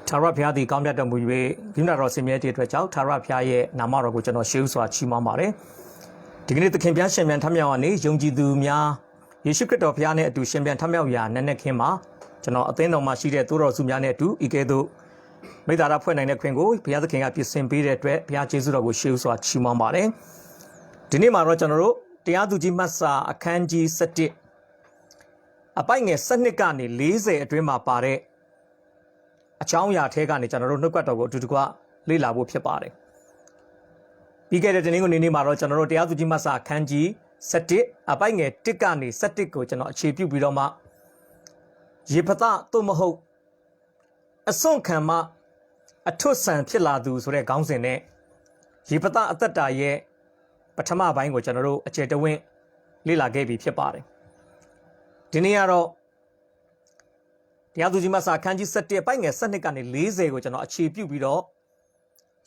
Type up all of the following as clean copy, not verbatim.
ထာဝရဘုရားသည်ကောင်းမြတ်တော်မူ၍ဂိမ္မာတော်ဆင်မြဲတဲ့အတွက်ကြောင့်ထာဝရဘုရားရဲ့နာမတော်ကိုကျွန်တော်ရှေးဥစွာချီးမွမ်းပါတယ်ဒီကနေ့သခင်ဘုရားရှင်ပြန်ထမြောက်ကနေယုံကြည်သူများယေရှုခရစ်တော်ဘုရားနဲ့အတူရှင်ပြန်ထမြောက်ရာနက်နက်ခင်းမှာကျွန်တော်အသင်းတော်မှာရှိတဲ့သိုးတော်စုများနဲ့အတူဤကဲ့သို့မိသားစုဖွဲ့နိုင်တဲ့ခွင့်ကိုဘုရားသခင်ကပြင်ဆင်ပေးတဲ့အတွက်ဘုရားကျေးဇူးတော်ကိုရှေးဥစွာချီးမွမ်းပါတယ်ဒီနေ့မှာတော့ကျွန်တော်တို့တရားသူကြီးမှတ်စာအခန်းကြီး7အပိုက်ငယ်7ကနေ40အတွင်းမှာပါတဲ့အကြောင်းအရာထဲကနေကျွန်တော်တို့နှုတ်ကပတ်တော်ကိုအတူတကွလေ့လာဖို့ဖြစ်ပါတယ်ပြီးခဲ့တဲ့ဒီနေ့ကိုနေ့မှာတော့ကျွန်တော်တို့တရားသူကြီးမှတ်စာအခန်းကြီး7အပိုက်ငယ်1ကနေ7ကိုကျွန်တော်အခြေပြုပြီးတော့မှယေဖသသို့မဟုတ်အစွန့်ခံမှအထွတ်ဆန်ဖြစ်လာသူဆိုတဲ့ခေါင်းစဉ်နဲ့ယေဖသအသက်တာရဲ့ပထမပိုင်းကိုကျွန်တော်တို့အခြေတဝင့်လေ့လာခဲ့ပြီးဖြစ်ပါတယ်ဒီနေ့ကတော့တရားသူကြီးမှစာအခန်းကြီး7ပိုက်ငယ်7ကနေ40ကိုကျွန်တော်အခြေပြုပြီးတော့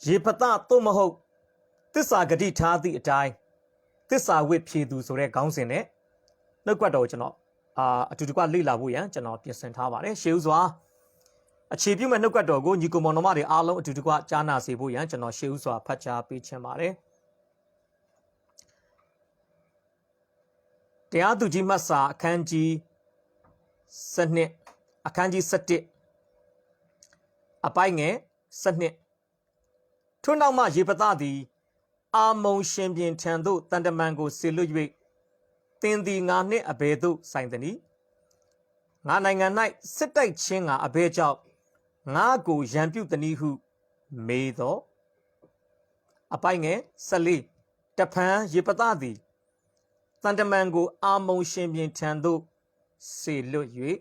ယေဖသသို့မဟုတ်သစ္စာဂတိထားသည့်အတိုင်းသစ္စာဝတ်ဖြည့်သူဆိုတဲ့ခေါင်းစဉ်နဲ့နှုတ်ကပတ်တော်ကျွန်တော်အတူတကွလေ့လာဖို့ရန်ကျွန်တော်ပြင်ဆင်ထားပါတယ်ရှေးဥစွာအခြေပြုမဲ့နှုတ်ကပတ်တော်ကိုညီကိုမောင်နှမတွေအားလုံးအတူတကွကြားနာစေဖို့ရန်ကျွန်တော်ရှေးဥစွာဖတ်ကြားပေးချင်ပါတယ်တရားသူကြီးမှတ်စာအခန်းကြီး7အခန်းကြီး7အပိုက်ငယ်7ထို့နောက်မှယေဖသသည်အာမုန်ရှင်ပြင်ထံသို့တန်တမန်ကိုဆေလွတ်၍သင်သည်ငါနှင့်အဘယ်သို့ဆိုင်သနည်းငါနိုင်ငံ၌စစ်တိုက်ခြင်းကအဘယ်ကြောင့်ငါကိုရန်ပြုသနည်းဟုမေးသောအပိုက်ငယ်14တဖန်ယေဖသသည်တန်တမန်ကိုအာမုန်ရှင်ပြင်ထံသို့ဆေလွတ်၍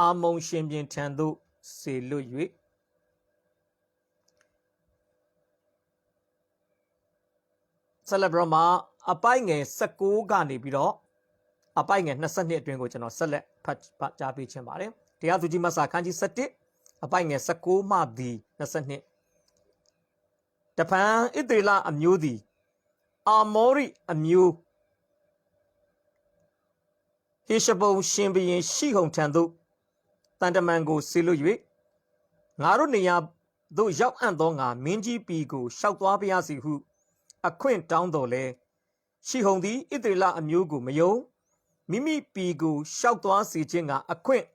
အာမုန်ရှင်ပြင်ထံသို့ဆေလွတ်၍ဆက်လက်ပြီးတော့အပိုက်ငယ်16ကနေပြီးတော့အပိုက်ငယ်22အတွင်းကိုကျွန်တော်ဆက်လက်ဖတ်ကြားပေးချင်ပါတယ်တရားသူကြီးမှတ်စာအခန်းကြီး7အပိုက်ငယ်16မှ22တဖန်ဣသရေလအမျိုးသည်အာမောရိအမျိုးဟေရှဘုန်ရှင်ဘုရင်ရှိဟုန်ထံသို့တန်တမန်ကိုဆေလွတ်၍ငါတို့နေရာသို့ရောက်အံ့သောငါမင်းကြီးပီကိုရှောက်သွားပါရစေဟုအခွင့်တောင်းတော်လဲရှိဟုန်သည်ဣသရေလအမျိုးကိုမယုံမိမိပီကိုရှောက်သွားစေခြင်းကအခွင့်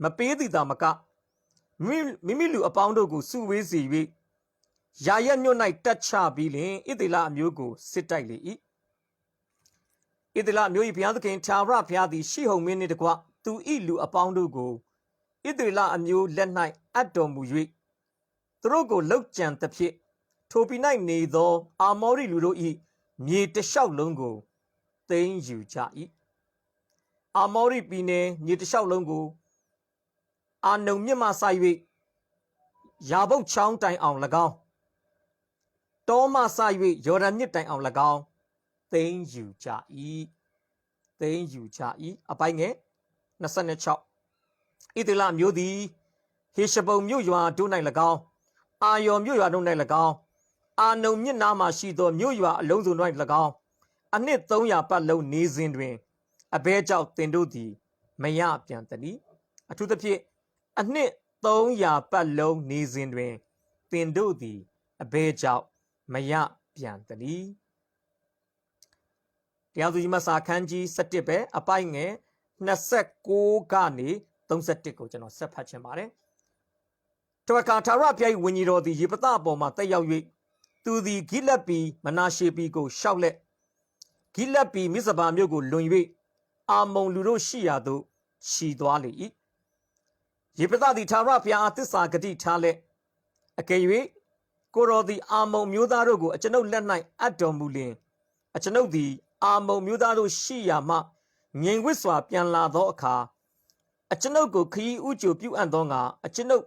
မပေးသည်သာမကမိမိလူအပေါင်းတို့ကိုစုဝေးစေ၍ယာရက်မြို့၌တက်ချပြီးလျှင်ဣသရေလအမျိုးကိုစစ်တိုက်လေ၏ဣသရေလအမျိုး၏ဘုရားသခင်ထာဝရဘုရားသည်ရှိဟုန်မင်းနှင့်တကွသူ၏လူအပေါင်းတို့ကိုဣသရေလအမျိုးလက်၌အပ်တော်မူ၍သူတို့ကိုလှုပ်ကြံသဖြင့်ထိုပြည်၌နေသောအာမောရိလူတို့၏မြေတလျှောက်လုံးကိုသိမ်းယူကြ၏အာမောရိပြည်နယ်မြေတလျှောက်လုံးကိုအာနုန်မြစ်မှစ၍ယာဗုတ်ချောင်းတိုင်အောင်၎င်းတောမှစ၍ယော်ဒန်မြစ်တိုင်အောင်၎င်းသိမ်းယူကြ၏အပိုက်ငယ်26ဣသရေလမျိုးသည်ဟေရှဘုန်မြို့ရွာတို့၌၎င်းအာယော်မြို့ရွာတို့၌၎င်းအာနုန်မြစ်နားမှရှိသောမြို့ရွာအလုံးစုံ၌၎င်းအနှစ်300ပတ်လုံးနေစဉ်တွင်အဘဲကြောင့်တင်တို့သည်မရပြန်သနည်းအထူးသဖြင့်အနှစ်300ပတ်လုံးနေစဉ်တွင်တင်တို့သည်အဘဲကြောင့်မရပြန်သနည်းတရားသူကြီးမှစာခန်းကြီး7ပဲအပိုက်ငယ်29ကနေ31ကိုကျွန်တော်ဆက်ဖတ်ချင်ပါတယ်ထိုအခါထာဝရဘုရား၏ဝိညာဉ်တော်သည်ယေဖသအပေါ်မှာတက်ရောက်၍သူသည်ဂိလဒ်ပြည်မနာရှေပြည်ကိုရှောက်လက်ဂိလဒ်ပြည်မိဇဘာမြို့ကိုလွန်၍အာမုန်လူတို့ရှိရာသို့ခြီသွားလေ၏ယေဖသသည်ထာဝရဘုရားအားသစ္စာဂတိထားလက်အကယ်၍ကိုတော်သည်အာမုန်မျိုးသားတို့ကိုအကျွန်ုပ်လက်၌အပ်တော်မူလျှင်အကျွန်ုပ်သည်အာမုန်မျိုးသားတို့ရှိရာမှငြိမ်ဝှက်စွာပြန်လာသောအခါအကျွန်ုပ်ကိုခရီးဥကြိုပြုအပ်သောငါအကျွန်ုပ်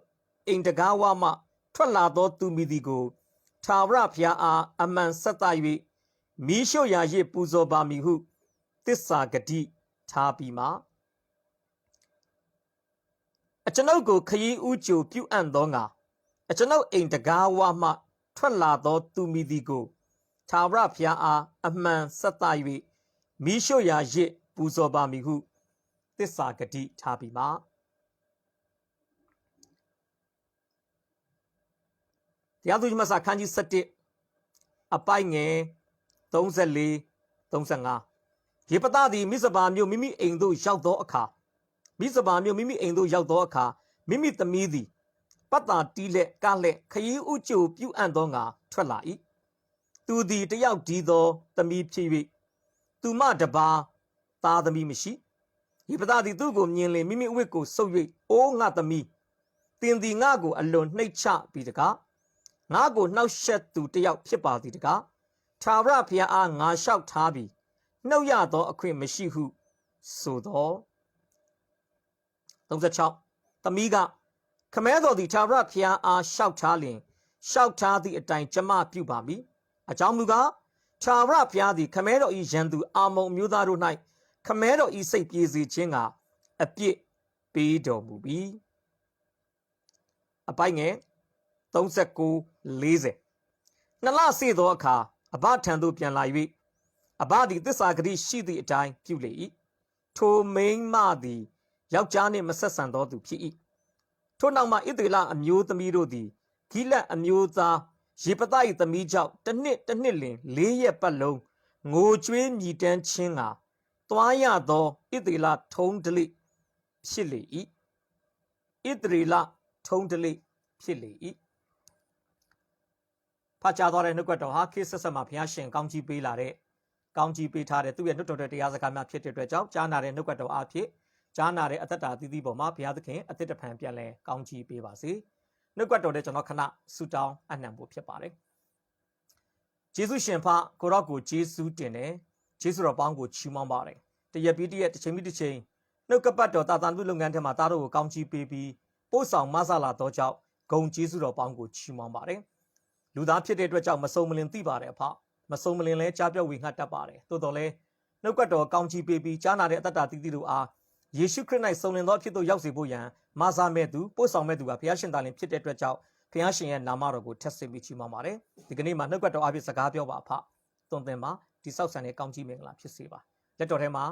အိမ်တကားဝမှထွက်လာသောသူမည်သည်ကိုထာဝရဘုရားအားအမှန်ဆက်သ၍မိရှုရာရစ်ပူဇော်ပါမည်ဟုသစ္စာဂတိထားပြီးမှအကျွန်ုပ်ကိုခရီးဥကြိုပြုအပ်သောငါအကျွန်ုပ်အိမ်တကားဝမှထွက်လာသောသူမည်သည်ကိုထာဝရဘုရားအားအမှန်ဆက်သ၍မိရှုရာရစ်ပူဇော်ပါမည်ဟုသစ္စာဂတိထားပြီးမှ တရားသူကြီးမဆာခန်းကြီး7အပိုက်ငယ်34 35ရေပသသည်မိစပါမြို့မိမိအိမ်သို့ရောက်သောအခါမိစပါမြို့မိမိအိမ်သို့ရောက်သောအခါမိမိသမီးသည်ပတ်တာတီးလက်ကားလက်ခရီးဥကြိုပြုအံ့သောငါထွက်လာ၏သူသည်တယောက်ဒီသောသမီးဖြစ်၍သူမတပါသားသမီးမရှိရေပသသည်သူ့ကိုမြင်လင်မိမိအဝတ်ကိုဆုပ်၍အိုးငါသမီးတင်သည်ငါကိုအလွန်နှိပ်ချပြီးတကားငါကိုနှောက်ယှက်သူတယောက်ဖြစ်ပါသည်တကားထာဝရဘုရားအားငါလျှောက်ထားပြီးနှုတ်ရသောအခွင့်မရှိဟုဆိုသော36သမီးကခမဲတော်သည်ထာဝရဘုရားအားလျှောက်ထားလျင်လျှောက်ထားသည့်အတိုင်းကျမပြုပါမည်အကြောင်းမူကားထာဝရဘုရားသည်ခမဲတော်၏ရန်သူအာမုန်မျိုးသားတို့၌ခမဲတော်၏စိတ်ပြေစေခြင်းကအပြစ်ပေးတော်မူပြီအပိုင်းငယ်39-40နှစ်လစေသောအခါအဘထံသို့ပြန်လာ၍အဘသည်သစ္စာဂတိရှိသည့်အတိုင်းပြုလေ၏ထိုမိန်းမသည်ယောက်ျားနှင့်မဆက်ဆံသောသူဖြစ်၏ထိုနောက်မှဣသရေလအမျိုးသမီးတို့သည်ဂိလတ်အမျိုးသားယေဖသ၏သမီးကြောင့်တစ်နှစ်လင်4 ရက်ပတ်လုံးငိုကြွေးမြည်တမ်းခြင်းကသွားရသောဣသရေလထုံးဓလေ့ဖြစ်လေ၏ဣသရေလထုံးဓလေ့ဖြစ်လေ၏ဖတ်ကြားသွားတဲ့နှုတ်ကပတ်တော်ဟာခေတ်ဆက်ဆက်မှာဘုရားရှင်ကောင်းကြီးပေးလာတဲ့ကောင်းကြီးပေးထားတဲ့သူ့ရဲ့နှုတ်တော်တဲ့တရားစကားများဖြစ်တဲ့အတွက်ကြောင့်ကြားနာတဲ့နှုတ်ကပတ်တော်အဖြစ်ကြားနာတဲ့အသက်တာအသီးသီးပေါ်မှာဘုရားသခင်အသက်တဖန်ပြန်လဲကောင်းကြီးပေးပါစေနှုတ်ကပတ်တော်တဲ့ကျွန်တော်ခဏဆုတောင်းအနံ့ဖို့ဖြစ်ပါတယ်ယေရှုရှင်ဖကိုရော့ကိုယေရှုတင်တယ်ယေရှုတော်ပေါင်းကိုချီးမွမ်းပါတယ်တရက်ပြီးတရက်တစ်ချိန်ပြီးတစ်ချိန်နှုတ်ကပတ်တော်တာသန်သူလုပ်ငန်းထဲမှာသားတို့ကိုကောင်းကြီးပေးပြီးပို့ဆောင်မဆလာတော့ကြောင့်ဂုံယေရှုတော်ပေါင်းကိုချီးမွမ်းပါတယ်လူသားဖြစ်တဲ့အတွက်ကြောင့်မစုံမလင်သိပါတယ်အဖမစုံမလင်လဲကြားပြောက်ဝေငှတတ်ပါတယ်သို့တော်လဲနှုတ်ကပတ်တော်ကောင်းကြီးပေးပြီးကြားနာတဲ့အတ္တတည်တည်တို့အားယေရှုခရစ်၌စုံလင်သောအဖြစ်သို့ရောက်စေဖို့ရန်မဆာမဲ့သူပို့ဆောင်မဲ့သူကဘုရားရှင်သားလင်ဖြစ်တဲ့အတွက်ကြောင့်ဘုရားရှင်ရဲ့နာမတော်ကိုထက်ဆင့်ပြီးချီးမွမ်းပါတယ်ဒီကနေ့မှာနှုတ်ကပတ်တော်အဖြစ်စကားပြောပါအဖသွန်သင်ပါဒီဆောက်ဆန်တဲ့ကောင်းကြီးမင်္ဂလာဖြစ်စေပါလက်တော်ထဲမှာ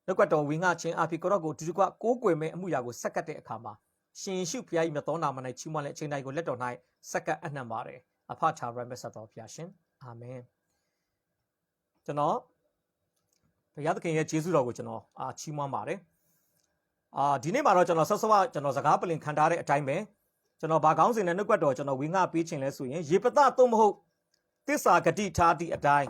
နှုတ်ကပတ်တော်ဝေငှခြင်းအဖြစ်ကိုရော့ကိုတူတူကကိုးကွယ်မဲ့အမှုရာကိုဆက်ကပ်တဲ့အခါမှာရှင်ယေရှုဘုရား၏မြတ်သောနာမ၌ချီးမွမ်းတဲ့အချိန်တိုင်းကိုလက်တော်၌ဆက်ကပ်အနှံ့ပါတယ်အဖထာဝရမြတ်စွာဘုရားရှင်အာမင်ကျွန်တော်ဘုရားသခင်ရဲ့ကျေးဇူးတော်ကိုကျွန်တော်ချီးမွမ်းပါတယ်ဒီနေ့မှာတော့ကျွန်တော်ဆော့ကျွန်တော်စကားပလင်ခံထားတဲ့အတိုင်းပဲကျွန်တော်ဘာကောင်းစင်တဲ့နှုတ်ကပတ်တော်ကျွန်တော်ဝေငှပေးခြင်းလဲဆိုရင်ရေပသသို့မဟုတ်သစ္စာဂတိထားသည့်အတိုင်း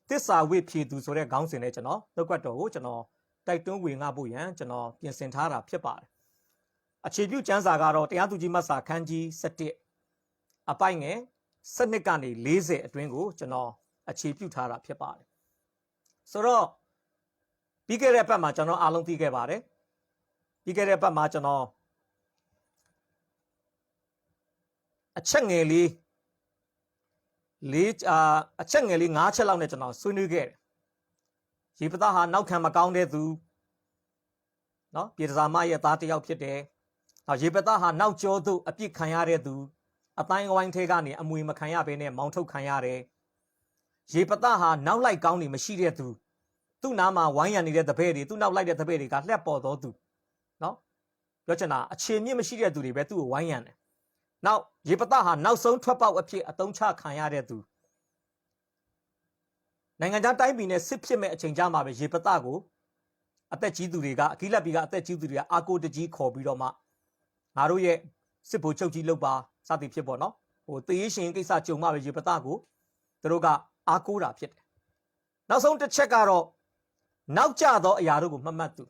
သစ္စာဝိဖြေသူဆိုတဲ့ခေါင်းစဉ်နဲ့ကျွန်တော်နှုတ်ကပတ်တော်ကိုကျွန်တော်တိုက်တွန်းဝေငှဖို့ရန်ကျွန်တော်ပြင်ဆင်ထားတာဖြစ်ပါတယ်အခြေပြုကျမ်းစာကတော့တရားသူကြီးမတ်စာခန်းကြီး7အပိုက်ငယ်7ကနေ40အတွင်းကိုကျွန်တော်အခြေပြုထားတာဖြစ်ပါတယ်ဆိုတော့ပြီးခဲ့တဲ့ဘက်မှာကျွန်တော်အားလုံးသိခဲ့ပါတယ်ပြီးခဲ့တဲ့ဘက်မှာကျွန်တော်အချက်ငယ်လေး5ချက်လောက်နဲ့ကျွန်တော်ဆွေးနွေးခဲ့တယ်ရေပသဟာနောက်ခံမကောင်းတဲ့သူเนาะပြေတစာမရဲ့သားတစ်ယောက်ဖြစ်တယ်ရေပသဟာနောက်ကျောသို့အပြစ်ခံရတဲ့သူအတိုင်းအဝိုင်းထဲကနေအမွေမခံရဘဲနဲ့မောင်းထုတ်ခံရတယ်ရေပသဟာနောက်လိုက်ကောင်းနေမရှိတဲ့သူသူ့နားမှာဝိုင်းရနေတဲ့တပည့်တွေသူ့နောက်လိုက်တဲ့တပည့်တွေကလှက်ပေါ်တော်သူနော်ပြောချင်တာအခြေမြင့်မရှိတဲ့သူတွေပဲသူ့ကိုဝိုင်းရံတယ်နောက်ရေပသဟာနောက်ဆုံးထွက်ပေါက်အဖြစ်အသုံးချခံရတဲ့သူနိုင်ငံခြားတိုင်းပြည်နဲ့စစ်ဖြစ်မဲ့အချိန်ကြာမှာပဲရေပသကိုအသက်ကြီးသူတွေကအကိလပ်ပြည်ကအသက်ကြီးသူတွေကအာကိုတကြီးခေါ်ပြီးတော့မှငါတို့ရဲ့စစ်ဗိုလ်ချုပ်ကြီးလုပ်ပါစသည်ဖြစ်ပေါ့နော်တေးရှင်ကိစ္စကြုံမှပဲရေပသကိုသူတို့ကအားကိုးတာဖြစ်တယ်နောက်ဆုံးတစ်ချက်ကတော့နောက်ကျသောအရာတို့ကိုမှတ်သူ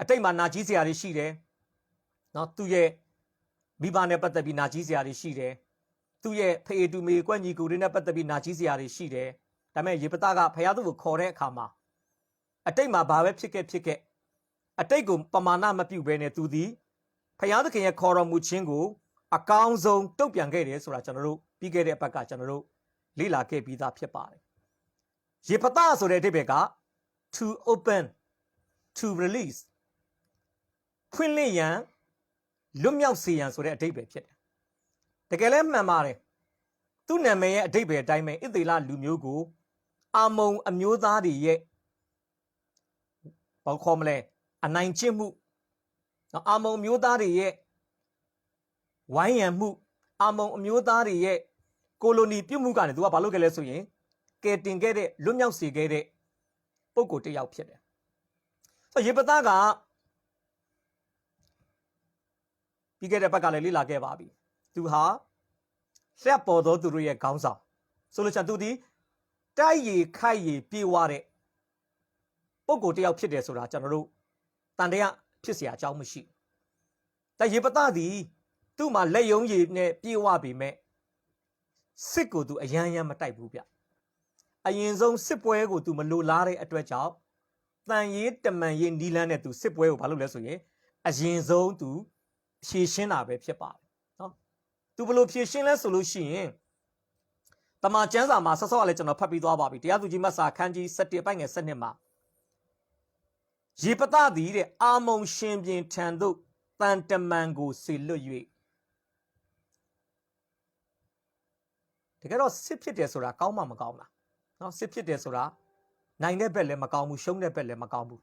အတိတ်မှာနာကြီးစရာတွေရှိတယ်နော်သူ့ရဲ့မိဘနဲ့ပတ်သက်ပြီးနာကြီးစရာတွေရှိတယ်သူ့ရဲ့ဖေတူမေကွက်ညီကူတွေနဲ့ပတ်သက်ပြီးနာကြီးစရာတွေရှိတယ်ဒါပေမဲ့ရေပသကဖယားသူ့ကိုခေါ်တဲ့အခါမှာအတိတ်မှာဘာပဲဖြစ်ခဲ့အတိတ်ကိုပမာဏမပြုတ်ဘဲနဲ့သူသည်ဖယားသခင်ရဲ့ခေါ်တော်မူခြင်းကိုအကောင်းဆုံးတုံ့ပြန်ခဲ့တယ်ဆိုတာကျွန်တော်တို့ပြီးခဲ့တဲ့ဘက်ကကျွန်တော်တို့လေ့လာခဲ့ပြီးသားဖြစ်ပါတယ်ရေပသဆိုတဲ့အဓိပ္ပာယ်က to open to release ဖွင့်လှစ်ရန်လွတ်မြောက်စေရန်ဆိုတဲ့အဓိပ္ပာယ်ဖြစ်တယ်တကယ်လည်းမှန်ပါတယ်သူ့နာမည်ရဲ့အဓိပ္ပာယ်အတိုင်းပဲဣသေလလူမျိုးကိုအာမုန်အမျိုးသားတွေရဲ့ဘာခေါ်မလဲအနိုင်ကျင့်မှုအာမုန်မျိုးသားတွေရဲ့ဝိုင်းရံမှု အာမုံအမျိုးသားတွေရဲ့ကိုလိုနီပြုတ်မှုကနေသူကဘာလုပ်ခဲ့လဲဆိုရင်ကယ်တင်ခဲ့တဲ့လွတ်မြောက်စေခဲ့တဲ့ပုံကိုတစ်ယောက်ဖြစ်တယ်ဆိုတော့ရေပသားကပြီးခဲ့တဲ့ဘက်ကလည်းလေ့လာခဲ့ပါပြီသူဟာလက်ပေါ်သောသူတို့ရဲ့ခေါင်းဆောင်ဆိုလို့ချင်သူဒီတိုက်ရည်ခိုက်ရည်ပြေးွားတဲ့ပုံကိုတစ်ယောက်ဖြစ်တယ်ဆိုတာကျွန်တော်တို့တန်တရားဖြစ်เสียအကြောင်းမရှိแต่ရေပသားသည်သူ့မှာလက်ယုံရည်နဲ့ပြေးွားပြီမဲ့စစ်ကိုသူအယမ်းမတိုက်ဘူးဗျအရင်ဆုံးစစ်ပွဲကိုသူမလိုလားတဲ့အတွက်ကြောင့်တန်ရေးတမန်ရေးနီလန်းနဲ့သူစစ်ပွဲကိုဘာလုပ်လဲဆိုရင်အရင်ဆုံးသူဖြည့်ရှင်းတာပဲဖြစ်ပါတယ်နော်သူဘလို့ဖြည့်ရှင်းလဲဆိုလို့ရှိရင်တမန်ကျမ်းစာမှာဆော့ဆော့ကလည်းကျွန်တော်ဖတ်ပြီးသွားပါပြီတရားသူကြီးမတ်စာခန်းကြီး7ပိုက်ငယ်7မှာရေပသားသည်တဲ့အာမုံရှင်ပြင်ထံသို့တန်တမန်ကိုဆေလွတ်၍တကယ်တော့စစ်ဖြစ်တယ်ဆိုတာကောင်းမှမကောင်းလားနော်စစ်ဖြစ်တယ်ဆိုတာနိုင်တဲ့ဘက်လည်းမကောင်းဘူးရှုံးတဲ့ဘက်လည်းမကောင်းဘူး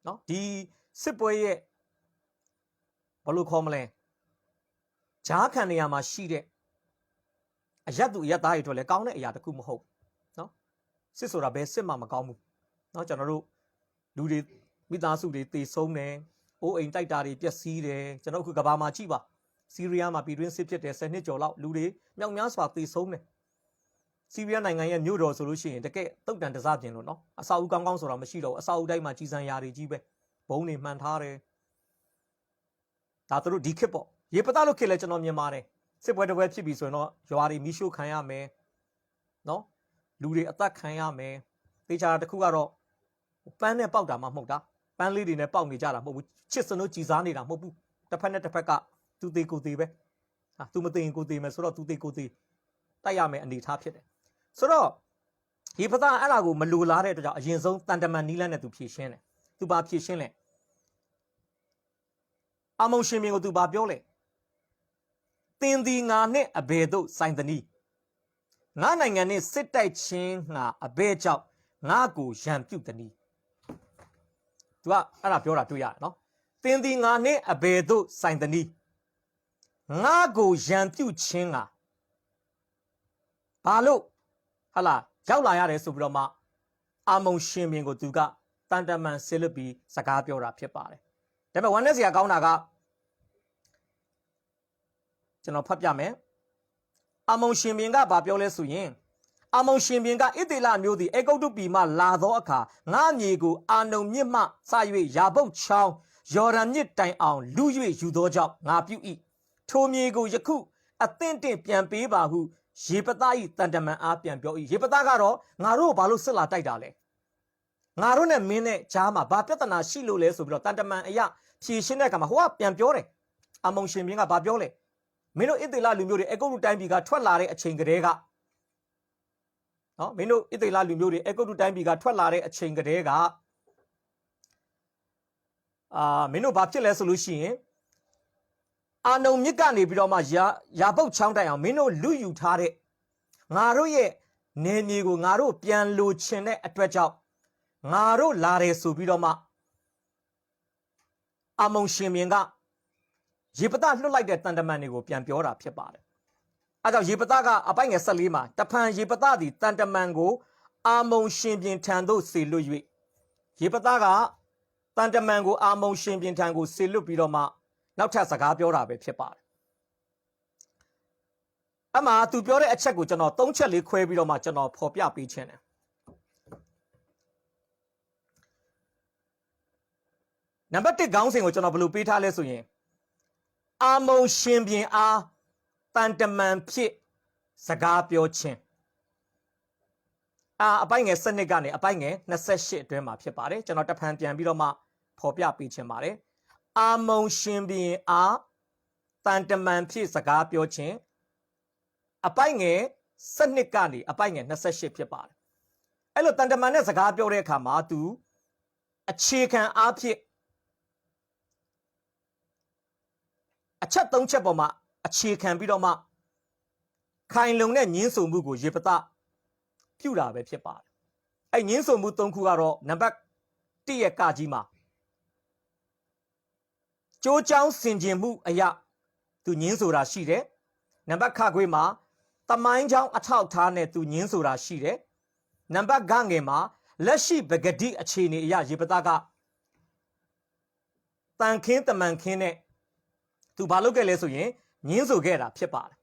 နော်ဒီစစ်ပွဲရဲ့ဘယ်လိုခေါ်မလဲဂျားခံနေရာမှာရှိတဲ့အယက်သူအယက်သားတွေတို့လည်းကောင်းတဲ့အရာတခုမဟုတ်နော်စစ်ဆိုတာဘယ်စစ်မှမကောင်းဘူးနော်ကျွန်တော်တို့လူတွေမိသားစုတွေတေဆုံးတယ်အိုးအိမ်တိုက်တာတွေပျက်စီးတယ်ကျွန်တော်အခုကဘာမှာကြည့်ပါဆီးရီးယားမှာပြည်တွင်းစစ်ဖြစ်တယ်10နှစ်ကျော်လောက်လူတွေမြောက်များစွာတေဆုံးတယ်ဆီးရီးယားနိုင်ငံရဲ့မြို့တော်ဆိုလို့ရှိရင်တကယ်တုတ်တန်တစားပြင်လို့နော်အဆောက်အဦကောင်းဆိုတာမရှိတော့ဘူးအဆောက်အဦတိုင်းမှာကြီးစံရာတွေကြီးပဲဘုံတွေမှန်ထားတယ်ဒါတို့ဒီခေတ်ပေါ့ရေပသားလို့ခေတ်လဲကျွန်တော်မြင်ပါတယ်စစ်ပွဲတစ်ပွဲဖြစ်ပြီဆိုရင်တော့ရွာတွေမီးရှို့ခံရမယ်နော်လူတွေအသက်ခံရမယ်တေချာတစ်ခုကတော့ပန်းနဲ့ပေါက်တာမှမဟုတ်တာပန်းလေးတွေနဲ့ပေါက်နေကြတာမဟုတ်ဘူးချစ်စနိုးကြည်စားနေတာမဟုတ်ဘူးတစ်ဖက်နဲ့တစ်ဖက်ကသူသေးကိုသေးပဲဟာသူမသေးရင်ကိုသေးမယ်ဆိုတော့သူသေးကိုသေးတိုက်ရမယ်အနေထားဖြစ်တယ်ဆိုတော့ဒီပသားအဲ့ဒါကိုမလိုလားတဲ့အတွက်ကြောင့်အရင်ဆုံးတန်တမန်နီးလန်းနဲ့သူဖြည့်ရှင်းတယ်သူပါဖြည့်ရှင်းလဲအမုံရှင်မင်းကိုသူပါပြောလဲတင်းဒီငါနဲ့အဘယ်သို့ဆိုင်သနည်းငါနိုင်ငံနဲ့စစ်တိုက်ခြင်းငါအဘယ်ကြောင့်ငါကိုရန်ပြုတ်သနည်းသူကအဲ့ဒါပြောတာတွေ့ရတယ်နော်တင်းဒီငါနဲ့အဘယ်သို့ဆိုင်သနည်းငါကိုရန်ပြုတ်ခြင်းငါဘာလို့ဟလာရောက်လာရတယ်ဆိုပြီးတော့မှအာမုံရှင်မင်းကိုသူကတန်တမန်ဆေလွတ်ပြီးစကားပြောတာဖြစ်ပါတယ်ဒါပေမဲ့ဝမ်းနည်းစရာကောင်းတာကကျွန်တော်ဖတ်ပြမယ်အာမုံရှင်ဘင်ကဘာပြောလဲဆိုရင်အာမုံရှင်ဘင်ကဣသေလမျိုးသည်အေဂုတ်တုပြည်မှလာသောအခါငါမြေကိုအာနုံမြစ်မှစ၍ယာဘုတ်ချောင်းယော်ဒန်မြစ်တိုင်အောင်လူ၍ယူသောကြောင့်ငါပြု၏ထိုမြေကိုယခုအသင့်တင့်ပြန်ပေးပါဟုရေပသား၏တန်တမန်အားပြန်ပြော၏ရေပသားကတော့ငါတို့ဘာလို့စစ်လာတိုက်တာလဲငါတို့နဲ့မင်းနဲ့ကြားမှာဘာပြဿနာရှိလို့လဲဆိုပြီးတော့တန်တမန်အရာဖြေရှင်းတဲ့အခါမှာဟိုကပြန်ပြောတယ်အာမုံရှင်ဘင်ကဘာပြောလဲမင်းတို့ဣသေလလူမျိုးတွေအကုတ်တုတိုင်းပြည်ကထွက်လာတဲ့အချိန်ကတည်းကနော်မင်းတို့ဣသေလလူမျိုးတွေအကုတ်တုတိုင်းပြည်ကထွက်လာတဲ့အချိန်ကတည်းကမင်းတို့ဘာဖြစ်လဲဆိုလို့ရှိရင်အာနုံမြစ်ကနေပြီးတော့မှရာပုတ်ချောင်းတိုင်အောင်မင်းတို့လူယူထားတဲ့ငါတို့ရဲ့နေမြေကိုငါတို့ပြန်လိုချင်တဲ့အတွက်ကြောင့်ငါတို့လာတယ်ဆိုပြီးတော့မှအာမုံရှင်ဘင်ကရေပသားလွတ်လိုက်တဲ့တန်တမန်တွေကိုပြန်ပြောတာဖြစ်ပါတယ်အဲကြောင့်ရေပသားကအပိုက်ငယ်14မှာတဖန်ရေပသားသည်တန်တမန်ကိုအာမုံရှင်ဘင်ထံသို့ဆေလွတ်၍ရေပသားကတန်တမန်ကိုအာမုံရှင်ဘင်ထံကိုဆေလွတ်ပြီးတော့မှနောက်ထပ်စကားပြောတာပဲဖြစ်ပါတယ်အမှသူပြောတဲ့အချက်ကိုကျွန်တော်3ချက်လေးခွဲပြီးတော့မှကျွန်တော်ဖော်ပြပေးခြင်းတယ်နံပါတ်1ခေါင်းစဉ်ကိုကျွန်တော်ဘယ်လိုပေးထားလဲဆိုရင်အာမုံရှင်ပြင်အားတန်တမန်ဖြစ်စကားပြောခြင်းအပိုက်ငယ်7ကနေအပိုက်ငယ်28အတွင်းမှာဖြစ်ပါတယ်ကျွန်တော်တဖန်ပြန်ပြီးတော့မှဖော်ပြပေးခြင်းပါတယ်အာမုံရှင်ပြင်အားတန်တမန်ဖြစ်စကားပြောခြင်းအပိုက်ငယ်7ကနေအပိုက်ငယ်28ဖြစ်ပါတယ်အဲ့လိုတန်တမန်နဲ့စကားပြောတဲ့အခါမှာသူအခြေခံအားဖြင့်အချက်3ချက်ပေါ်မှာအခြေခံပြီးတော့မှခိုင်လုံတဲ့ညှင်းဆိုမှုကိုရေပသားပြုတာပဲဖြစ်ပါတယ်အဲ့ညှင်းဆိုမှု3ခုကတော့နံပါတ်1ရဲ့ကကြီးမှာကြိုးချောင်းဆင်ခြင်မှုအရာသူညှင်းဆိုတာရှိတယ် နံပါတ်ခခွေးမှာတမိုင်းချောင်းအထောက်ထားနဲ့သူညင်းဆိုတာရှိတယ်နံပါတ်ဂငယ်မှာလက်ရှိပဂတိအခြေအနေအရရေပသားကတန်ခင်းတမန်ခင်းနဲ့သူဘာလုပ်ခဲ့လဲဆိုရင်ညင်းဆိုခဲ့တာဖြစ်ပါတယ်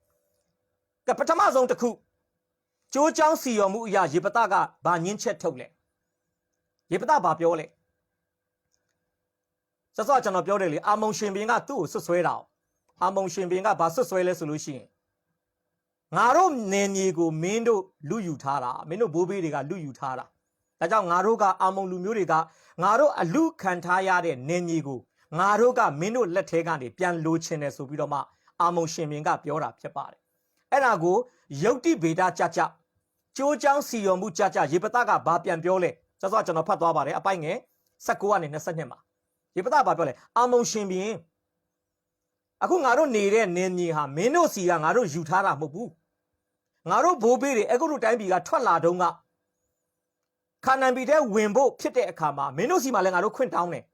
ကပထမဆုံးတစ်ခုကျိုးချောင်းစီရော်မှုအရာရေပသားကဘာညင်းချက်ထုတ်လဲရေပသားဘာပြောလဲစောစောကျွန်တော်ပြောတယ်လေအာမုံရှင်ဘင်ကသူ့ကိုဆွဆွဲတာအာမုံရှင်ဘင်ကဘာဆွဆွဲလဲဆိုလို့ရှိရင်ငါတို့နေမြေကိုမင်းတို့လူယူထားတာမင်းတို့ဘိုးဘေးတွေကလူယူထားတာဒါကြောင့်ငါတို့ကအာမုံလူမျိုးတွေကငါတို့အလူခံထားရတဲ့နေမြေကိုငါတို့ကမင်းတို့လက်ထဲကနေပြန်လိုချင်တယ်ဆိုပြီးတော့မှအာမုံရှင်ဘင်ကပြောတာဖြစ်ပါတယ်အဲ့ဒါကိုယုတ်တိဗေဒကြကြကျိုးချောင်းစီရော်မှုကြကြရေပသားကဘာပြန်ပြောလဲစောစောကျွန်တော်ဖတ်သွားပါတယ်အပိုင်ငယ်19ကနေ22မှာရေပသားဘာပြောလဲအာမုံရှင်ဘင်အခုငါတို့နေတဲ့နေမြေဟာမင်းတို့စီကငါတို့ယူထားတာမဟုတ်ဘူးငါတို့ဘိုးဘေးတွေအခုတို့တိုင်းပြည်ကထွက်လာတော့ကခါနန်ပြည်တဲ့ဝင်ဖို့ဖြစ်တဲ့အခါမှာမင်းတို့စီမှာလည်းငါတို့ခွင့်တောင်းတယ်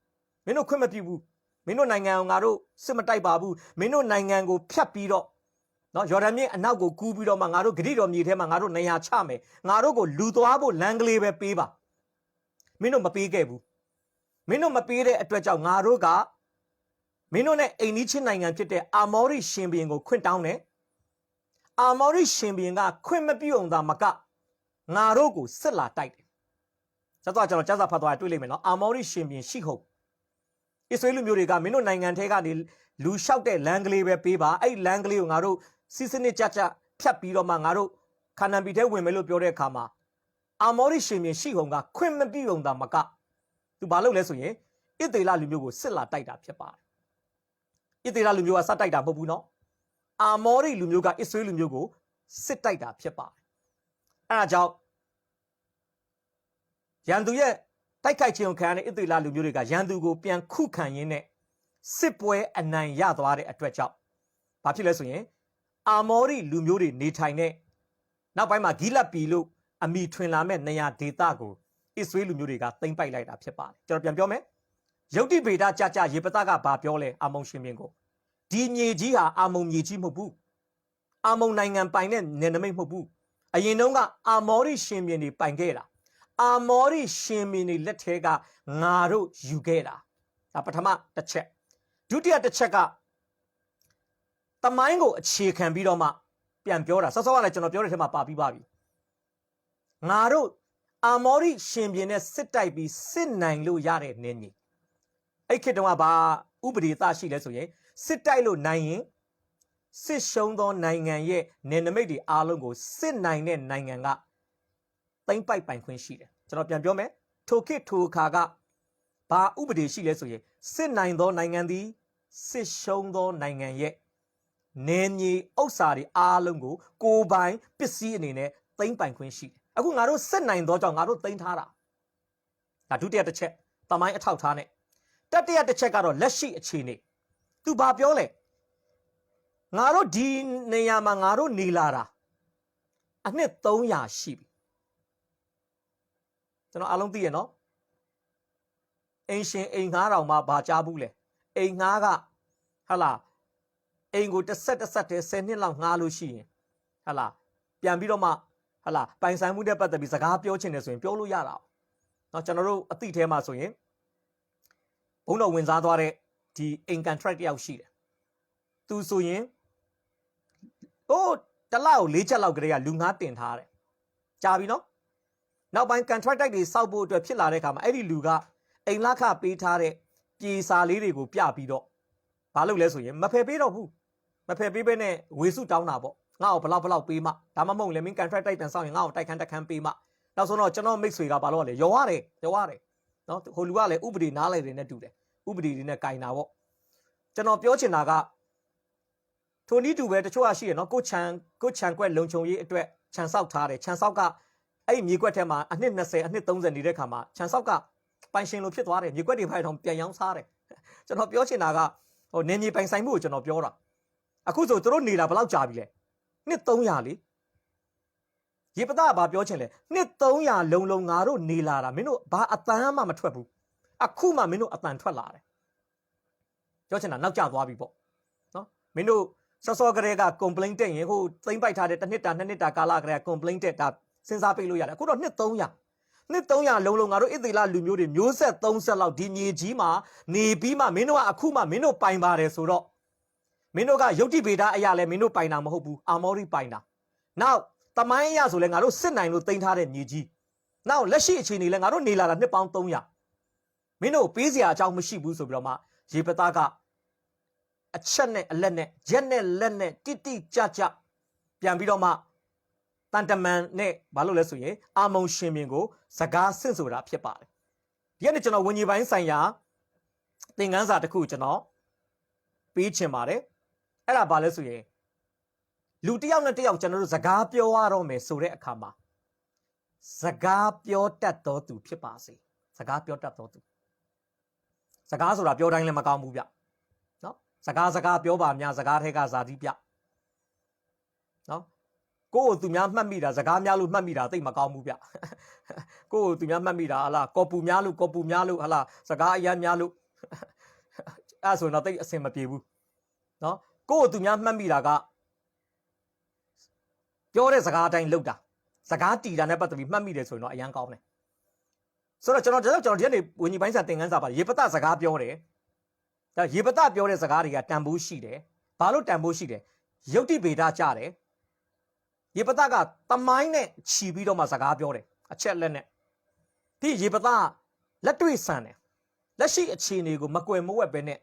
မင်းတို့ခွင့်မပြုဘူးမင်းတို့နိုင်ငံကိုငါတို့စစ်မတိုက်ပါဘူးမင်းတို့နိုင်ငံကိုဖျက်ပြီးတော့နော်ယော်ဒန်မြစ်အနောက်ကိုကူးပြီးတော့မှငါတို့ဂရိတော်မြေထဲမှာငါတို့နေရာချမယ်ငါတို့ကိုလူသွားဖို့လမ်းကလေးပဲပေးပါမင်းတို့မပေးခဲ့ဘူးမင်းတို့မပေးတဲ့အတွက်ကြောင့်ငါတို့ကမင်းတို့နဲ့အိမ်နီးချင်းနိုင်ငံဖြစ်တဲ့အာမောရိရှင်ဘုရင်ကိုခွင့်တောင်းတယ်အာမောရိရှင်ဘုရင်ကခွင့်မပြုအောင်သာမကငါတို့ကိုစစ်လာတိုက်တယ်ဆက်သွားကျွန်တော်ကြားစာဖတ်သွားတွေ့လိမ့်မယ်နော်အာမောရိရှင်ဘုရင်ရှိဟုတ်အစ္စရေးလူမျိုးတွေကမင်းတို့နိုင်ငံထဲကနေလူလျှောက်တဲ့လမ်းကလေးပဲပေးပါအဲ့လမ်းကလေးကိုငါတို့စီစနစ်ကြကြဖြတ်ပြီးတော့မှငါတို့ခါနန်ပြည်ထဲဝင်မယ်လို့ပြောတဲ့အခါမှာအာမောရိရှင်ဘုရင်ရှိဟုတ်ကခွင့်မပြုအောင်သာမကသူဘာလုပ်လဲဆိုရင်ဣသေလလူမျိုးကိုစစ်လာတိုက်တာဖြစ်ပါတယ်ဣသေလလူမျိုးကစတိုက်တာမဟုတ်ဘူးနော်အာမောရိလူမျိုးကအစ္စရေးလူမျိုးကိုစစ်တိုက်တာဖြစ်ပါတယ်အဲဒါကြောင့်ရန်သူရဲ့တိုက်ခိုက်ခြင်းကိုခံရတဲ့ဣသေလလူမျိုးတွေကရန်သူကိုပြန်ခုခံရင်းနဲ့စစ်ပွဲအနိုင်ရသွားတဲ့အတွက်ကြောင့်ဘာဖြစ်လဲဆိုရင်အာမောရိလူမျိုးတွေနေထိုင်တဲ့နောက်ပိုင်းမှာဂိလတ်ပြည်လို့အမိထွင်လာမဲ့နေရာဒေသကိုအစ္စရေးလူမျိုးတွေကသိမ်းပိုက်လိုက်တာဖြစ်ပါတယ်ကျွန်တော်ပြန်ပြောမယ်ယုတ်တိဗေဒကြကြရေပသားကဘာပြောလဲအာမုံရှင်ဘင်ကိုဒီမြေကြီးဟာအာမုံမြေကြီးမဟုတ်ဘူးအာမုံနိုင်ငံပိုင်တဲ့နယ်နိမိတ်မဟုတ်ဘူးအရင်တုန်းကအာမောရိရှင်ဘင်တွေပိုင်ခဲ့တာအာမောရိရှင်ဘင်တွေလက်ထဲကငါတို့ယူခဲ့တာဒါပထမတစ်ချက်ဒုတိယတစ်ချက်ကတမိုင်းကိုအခြေခံပြီးတော့မှပြန်ပြောတာစောစောကလည်းကျွန်တော်ပြောတဲ့ထဲမှာပါပြီးပါပြီငါတို့အာမောရိရှင်ဘင်နဲ့စစ်တိုက်ပြီးစစ်နိုင်လို့ရတဲ့နေနေအဲ့ခေတ်တုန်းကဘာဥပဒေသရှိလဲဆိုရင်စစ်တိုက်လို့နိုင်ရင်စစ်ရှုံးသောနိုင်ငံရဲ့နယ်နိမိတ်တွေအားလုံးကိုစစ်နိုင်တဲ့နိုင်ငံကသိမ်းပိုက်ပိုင်ခွင့်ရှိတယ်ကျွန်တော်ပြန်ပြောမယ်ထိုခေတ်ထိုအခါကဘာဥပဒေရှိလဲဆိုရင်စစ်နိုင်သောနိုင်ငံသည်စစ်ရှုံးသောနိုင်ငံရဲ့နယ်မြေဥစ္စာတွေအားလုံးကိုကိုယ်ပိုင်ပစ္စည်းအနေနဲ့သိမ်းပိုင်ခွင့်ရှိတယ်အခုငါတို့စစ်နိုင်သောကြောင့်ငါတို့သိမ်းထားတာဒါဒုတိယတစ်ချက်တမိုင်းအထောက်ထားနဲ့တတိယတစ်ချက်ကတော့လက်ရှိအခြေအနေသူဘာပြောလဲငါတို့ဒီနေရာမှာငါတို့နေလာတာအနှစ်300ရှိပြီကျွန်တော်အားလုံးသိရနော်အိမ်ရှင်အိမ်ငှားတော်မှာဘာကြားဘူးလဲအိမ်ငှားကဟာလာအိမ်ကိုတစ်ဆက်တစ်ဆက်တည်း10နှစ်လောက်ငှားလို့ရှိရင်ဟာလာပြန်ပြီးတော့မှဟာလာပိုင်ဆိုင်မှုနဲ့ပတ်သက်ပြီးစကားပြောချင်တယ်ဆိုရင်ပြောလို့ရတာเนาะကျွန်တော်တို့အသိထဲမှာဆိုရင်ဘုံတော်ဝင်စားသွားတဲ့ဒီအိမ်ကန်ထရက်တယောက်ရှိတယ်သူဆိုရင်ဟိုတလောက်4ချက်လောက်ကလေးကလူငါးတင်ထားတယ်ကြာပြီနော်နောက်ပိုင်း contract တွေစောက်ဖို့အတွက်ဖြစ်လာတဲ့အခါမှာအဲ့ဒီလူကအိမ်လခပေးထားတဲ့ပြေစာလေးတွေကိုပြပြီးတော့ဘာလုပ်လဲဆိုရင်မဖယ်ပေးတော့ဘူးမဖယ်ပေးဘဲနဲ့ဝေစုတောင်းတာပေါ့ငါ့ကိုဘလောက်ပေးမှဒါမှမဟုတ်လေမင်း contract တိုက်ပြန်ဆောင်ရင်ငါ့ကိုတိုက်ခန်းတက်ခန်းပေးမှနောက်ဆုံးတော့ကျွန်တော်မိတ်ဆွေကဘာလို့လဲရောရတယ်နော်ဟိုလူကလည်းဥပဒေနားလိုက်တယ်နဲ့တူတယ်ဥပဒေတွေနဲ့ကင်တာပေါ့ကျွန်တော်ပြောချင်တာကထိုနည်းတူပဲတချို့ကရှိရနော်ကိုချန်ကွက်လုံခြုံရေးအတွက်ခြံဆောက်ထားတယ်ခြံဆောက်ကအဲ့မြေကွက်ထဲမှာအနှစ်20အနှစ်30နေတဲ့ခါမှာခြံဆောက်ကပိုင်ရှင်လိုဖြစ်သွားတယ်မြေကွက်တွေဖိုင်ထောင်ပြန်ရောင်းစားတယ်ကျွန်တော်ပြောချင်တာကဟိုနေမြေပိုင်ဆိုင်မှုကိုကျွန်တော်ပြောတာအခုဆိုသူတို့နေတာဘယ်လောက်ကြာပြီလဲနှစ်300လေရေပသားကဘာပြောချင်လဲနှစ်300လုံးငါတို့နေလာတာမင်းတို့ဘာအတန်းမှမထွက်ဘူးအခုမှမင်းတို့အတန်ထွက်လာတယ်ပြောချင်တာနောက်ကျသွားပြီပေါ့နော်မင်းတို့ စောကလေးက complaint တက်ရင်ဟိုသိမ့်ပိုက်ထားတဲ့တစ်နှစ်တာနှစ်နှစ်တာကာလကလေးက complaint တက်တာစဉ်းစားပေးလို့ရတယ်အခုတော့နှစ်300နှစ်300လုံးလုံးငါတို့ဣသေလလူမျိုးတွေမျိုးဆက်30လောက်ဒီမြေကြီးမှာနေပြီးမှမင်းတို့ကအခုမှမင်းတို့ပိုင်ပါတယ်ဆိုတော့မင်းတို့ကယုတ်တိဗေဒအရာလဲမင်းတို့ပိုင်တာမဟုတ်ဘူးအာမောရိပိုင်တာနောက်တမိုင်းအရာဆိုလဲငါတို့စစ်နိုင်လို့တင်ထားတဲ့မြေကြီးနောက်လက်ရှိအခြေအနေလဲငါတို့နေလာတာနှစ်ပေါင်း300မင်းတို့ပေးစရာအကြောင်းမရှိဘူးဆိုပြီးတော့မှရေပသားကအချက်နဲ့အလက်နဲ့ရက်နဲ့လက်နဲ့တိတိကျကျပြန်ပြီးတော့မှတန်တမန်နဲ့ဘာလို့လဲဆိုရင်အာမုံရှင်မြင်ကိုစကားဆင့်ဆိုတာဖြစ်ပါတယ်ဒီကနေ့ကျွန်တော်ဝิญဉ်ပိုင်းဆိုင်ရာသင်ခန်းစာတစ်ခုကျွန်တော်ပေးချင်ပါတယ်အဲ့ဒါဘာလဲဆိုရင်လူတစ်ယောက်နဲ့တစ်ယောက်ကျွန်တော်တို့စကားပြောရတော့မယ်ဆိုတဲ့အခါမှာစကားပြောတတ်တော်သူဖြစ်ပါစေစကားပြောတတ်တော်သူစကားဆိုတာပြောတိုင်းလည်းမကောင်းဘူးဗျနော်စကားပြောပါများစကားထဲကဇာတိပြနော်ကိုယ့်ကိုသူများမှတ်မိတာစကားများလို့မှတ်မိတာသိမကောင်းဘူးဗျကိုယ့်ကိုသူများမှတ်မိတာဟာလားကော်ပူများလို့ဟာလားစကားအရမ်းများလို့အဲ့ဆိုတော့သိအဆင်မပြေဘူးနော်ကိုယ့်ကိုသူများမှတ်မိတာကပြောတဲ့စကားအတိုင်းလုပ်တာစကားတီတာနဲ့ပတ်သက်ပြီးမှတ်မိတယ်ဆိုရင်တော့အရန်ကောင်းတယ်ဆိုတော့ကျွန်တော်ဒီနေ့ဝิญဉ်ပိုင်းစာသင်ခန်းစာပါရေပတစကားပြောတယ်ဒါရေပတပြောတဲ့စကားတွေကတန်ဖိုးရှိတယ်ဘာလို့တန်ဖိုးရှိတယ်ယုတ်တိဗေဒကြတယ်ရေပတကတမိုင်းနဲ့ခြီးပြီးတော့မှစကားပြောတယ်အချက်လက်နဲ့ဒီရေပတလက်တွေ့ဆန်တယ်လက်ရှိအခြေအနေကိုမကွယ်မဝက်ပဲနဲ့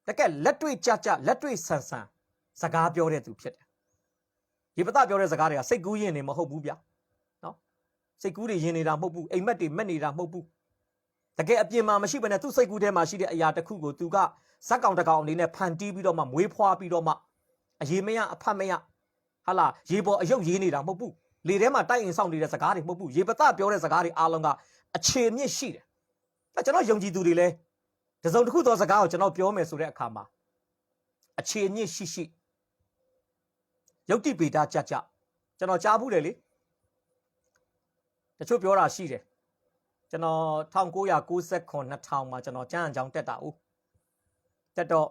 တကယ်လက်တွေ့ကြလက်တွေ့ဆန်စကားပြောတဲ့သူဖြစ်တယ်ရေပတပြောတဲ့စကားတွေကစိတ်ကူးရင်နေမဟုတ်ဘူးဗျနော်စိတ်ကူးတွေရင်နေတာမဟုတ်ဘူးအိမ်မက်တွေမက်နေတာမဟုတ်ဘူးတကယ်အပြင်မှာမရှိဘဲနဲ့သူ့စိတ်ကူးထဲမှာရှိတဲ့အရာတစ်ခုကိုသူကဇက်ကောင်တကောင်အနေနဲ့ဖန်တီးပြီးတော့မှမွေးဖွားပြီးတော့မှအရေးမရအဖတ်မရဟာလာရေပေါ်အယုတ်ရေးနေတာမဟုတ်ဘူးလေထဲမှာတိုက်ရင်စောင့်နေတဲ့စကားတွေမဟုတ်ဘူးရေပတပြောတဲ့စကားတွေအားလုံးကအခြေမြင့်ရှိတယ်အဲကျွန်တော်ယုံကြည်သူတွေလည်းတစုံတစ်ခုသောစကားကိုကျွန်တော်ပြောမယ်ဆိုတဲ့အခါမှာအခြေမြင့်ရှိယုတ်တိဗေဒကြကျွန်တော်ကြားဘူးတယ်လေတချို့ပြောတာရှိတယ်ကျွန်တော်1999 2000မှာကျွန်တော်ကျမ်းအကြောင်းတက်တာဦးတက်တော့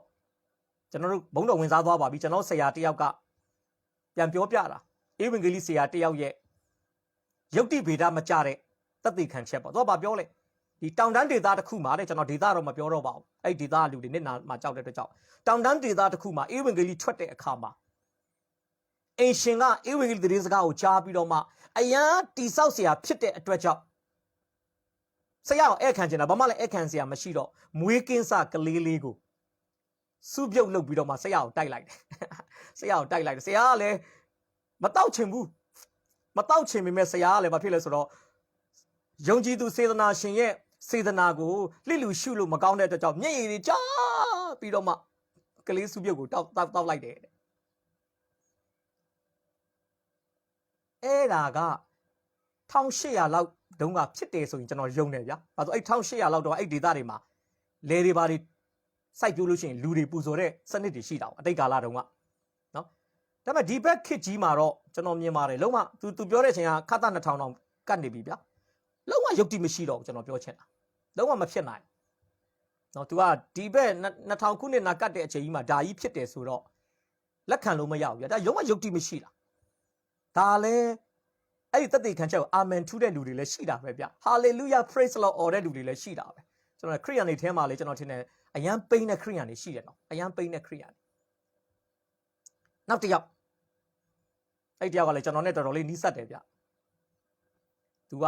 ကျွန်တော်တို့ဘုံတော်ဝင်စားသွားပါပြီကျွန်တော်ဆရာတယောက်ကပြန်ပြောပြတာဧဝံဂေလိဆရာတယောက်ရဲ့ယုတ်တိဗေဒမကြတဲ့သက်သေခံချက်ပေါ့တော့ဗာပြောလေဒီတောင်တန်းဒေသတစ်ခုမှာတဲ့ကျွန်တော်ဒေသတော့မပြောတော့ပါဘူးအဲ့ဒေသလူတွေနဲ့မှာကြောက်တဲ့အတွက်ကြောင့်တောင်တန်းဒေသတစ်ခုမှာဧဝံဂေလိထွက်တဲ့အခါမှာအင်ရှင်ကဧဝံဂေလိသတင်းစကားကိုကြားပြီးတော့မှအရန်တိဆောက်เสียဖြစ်တဲ့အတွက်ကြောင့်ဆရာကိုဧခံချင်တာဘာမှလည်းဧခံเสียမရှိတော့မွေးကင်းစကလေးလေးကိုစုပြုတ်လုပ်ပြီးတော့မှဆရာကိုတိုက်လိုက်တယ်ဆရာကလည်းမတောက်ချင်ဘူးမတောက်ချင်ပေမဲ့ဆရာကလည်းမဖြစ်လဲဆိုတော့ယုံကြည်သူစေတနာရှင်ရဲ့စေတနာကိုလှစ်လူရှုလို့မကောင်းတဲ့အတွက်ကြောင့်မျက်ရည်တွေကြားပြီးတော့မှကလေးစုပြုတ်ကိုတောက်လိုက်တယ်အဲ့ဒါက1800လောက်တုန်းကဖြစ်တယ်ဆိုရင်ကျွန်တော်ယုံတယ်ဗျာ။ဘာလို့အဲ့1800လောက်တော့အဲ့ဒေသတွေမှာလေတွေဘာတွေစိုက်ပြိုးလို့ရှိရင်လူတွေပူဇော်တဲ့စနစ်တွေရှိတာ။အတိတ်ကာလတုန်းကနော်။ဒါပေမဲ့ဒီဘက်ခေတ်ကြီးမှာတော့ကျွန်တော်မြင်ပါတယ်လုံးဝသူပြောတဲ့အချိန်ကခတ်တာ2000တောင်ကတ်နေပြီဗျာ။လုံးဝယုတ်တိမရှိတော့ဘူးကျွန်တော်ပြောချင်တာ။လုံးဝမဖြစ်နိုင်။နော် तू ကဒီဘက်2000ခုနှစ်နာကတ်တဲ့အချိန်ကြီးမှာဒါကြီးဖြစ်တယ်ဆိုတော့လက်ခံလို့မရဘူးဗျာ။ဒါလုံးဝယုတ်တိမရှိတာ။ဒါလည်းအဲ့ဒီသက်သေခံချက်ကိုအာမင်ထူးတဲ့လူတွေလည်းရှိတာပဲဗျဟာလေလုယာ praise the Lord အော်တဲ့လူတွေလည်းရှိတာပဲကျွန်တော်ခရိယန်တွေထဲမှာလည်းကျွန်တော်ထင်တယ်အယံပိန်းတဲ့ခရိယန်တွေရှိတယ်နော်အယံပိန်းတဲ့ခရိယန်နောက်တစ်ယောက်အဲ့တယောက်ကလည်းကျွန်တော်နဲ့တော်တော်လေးနီးစပ်တယ်ဗျသူက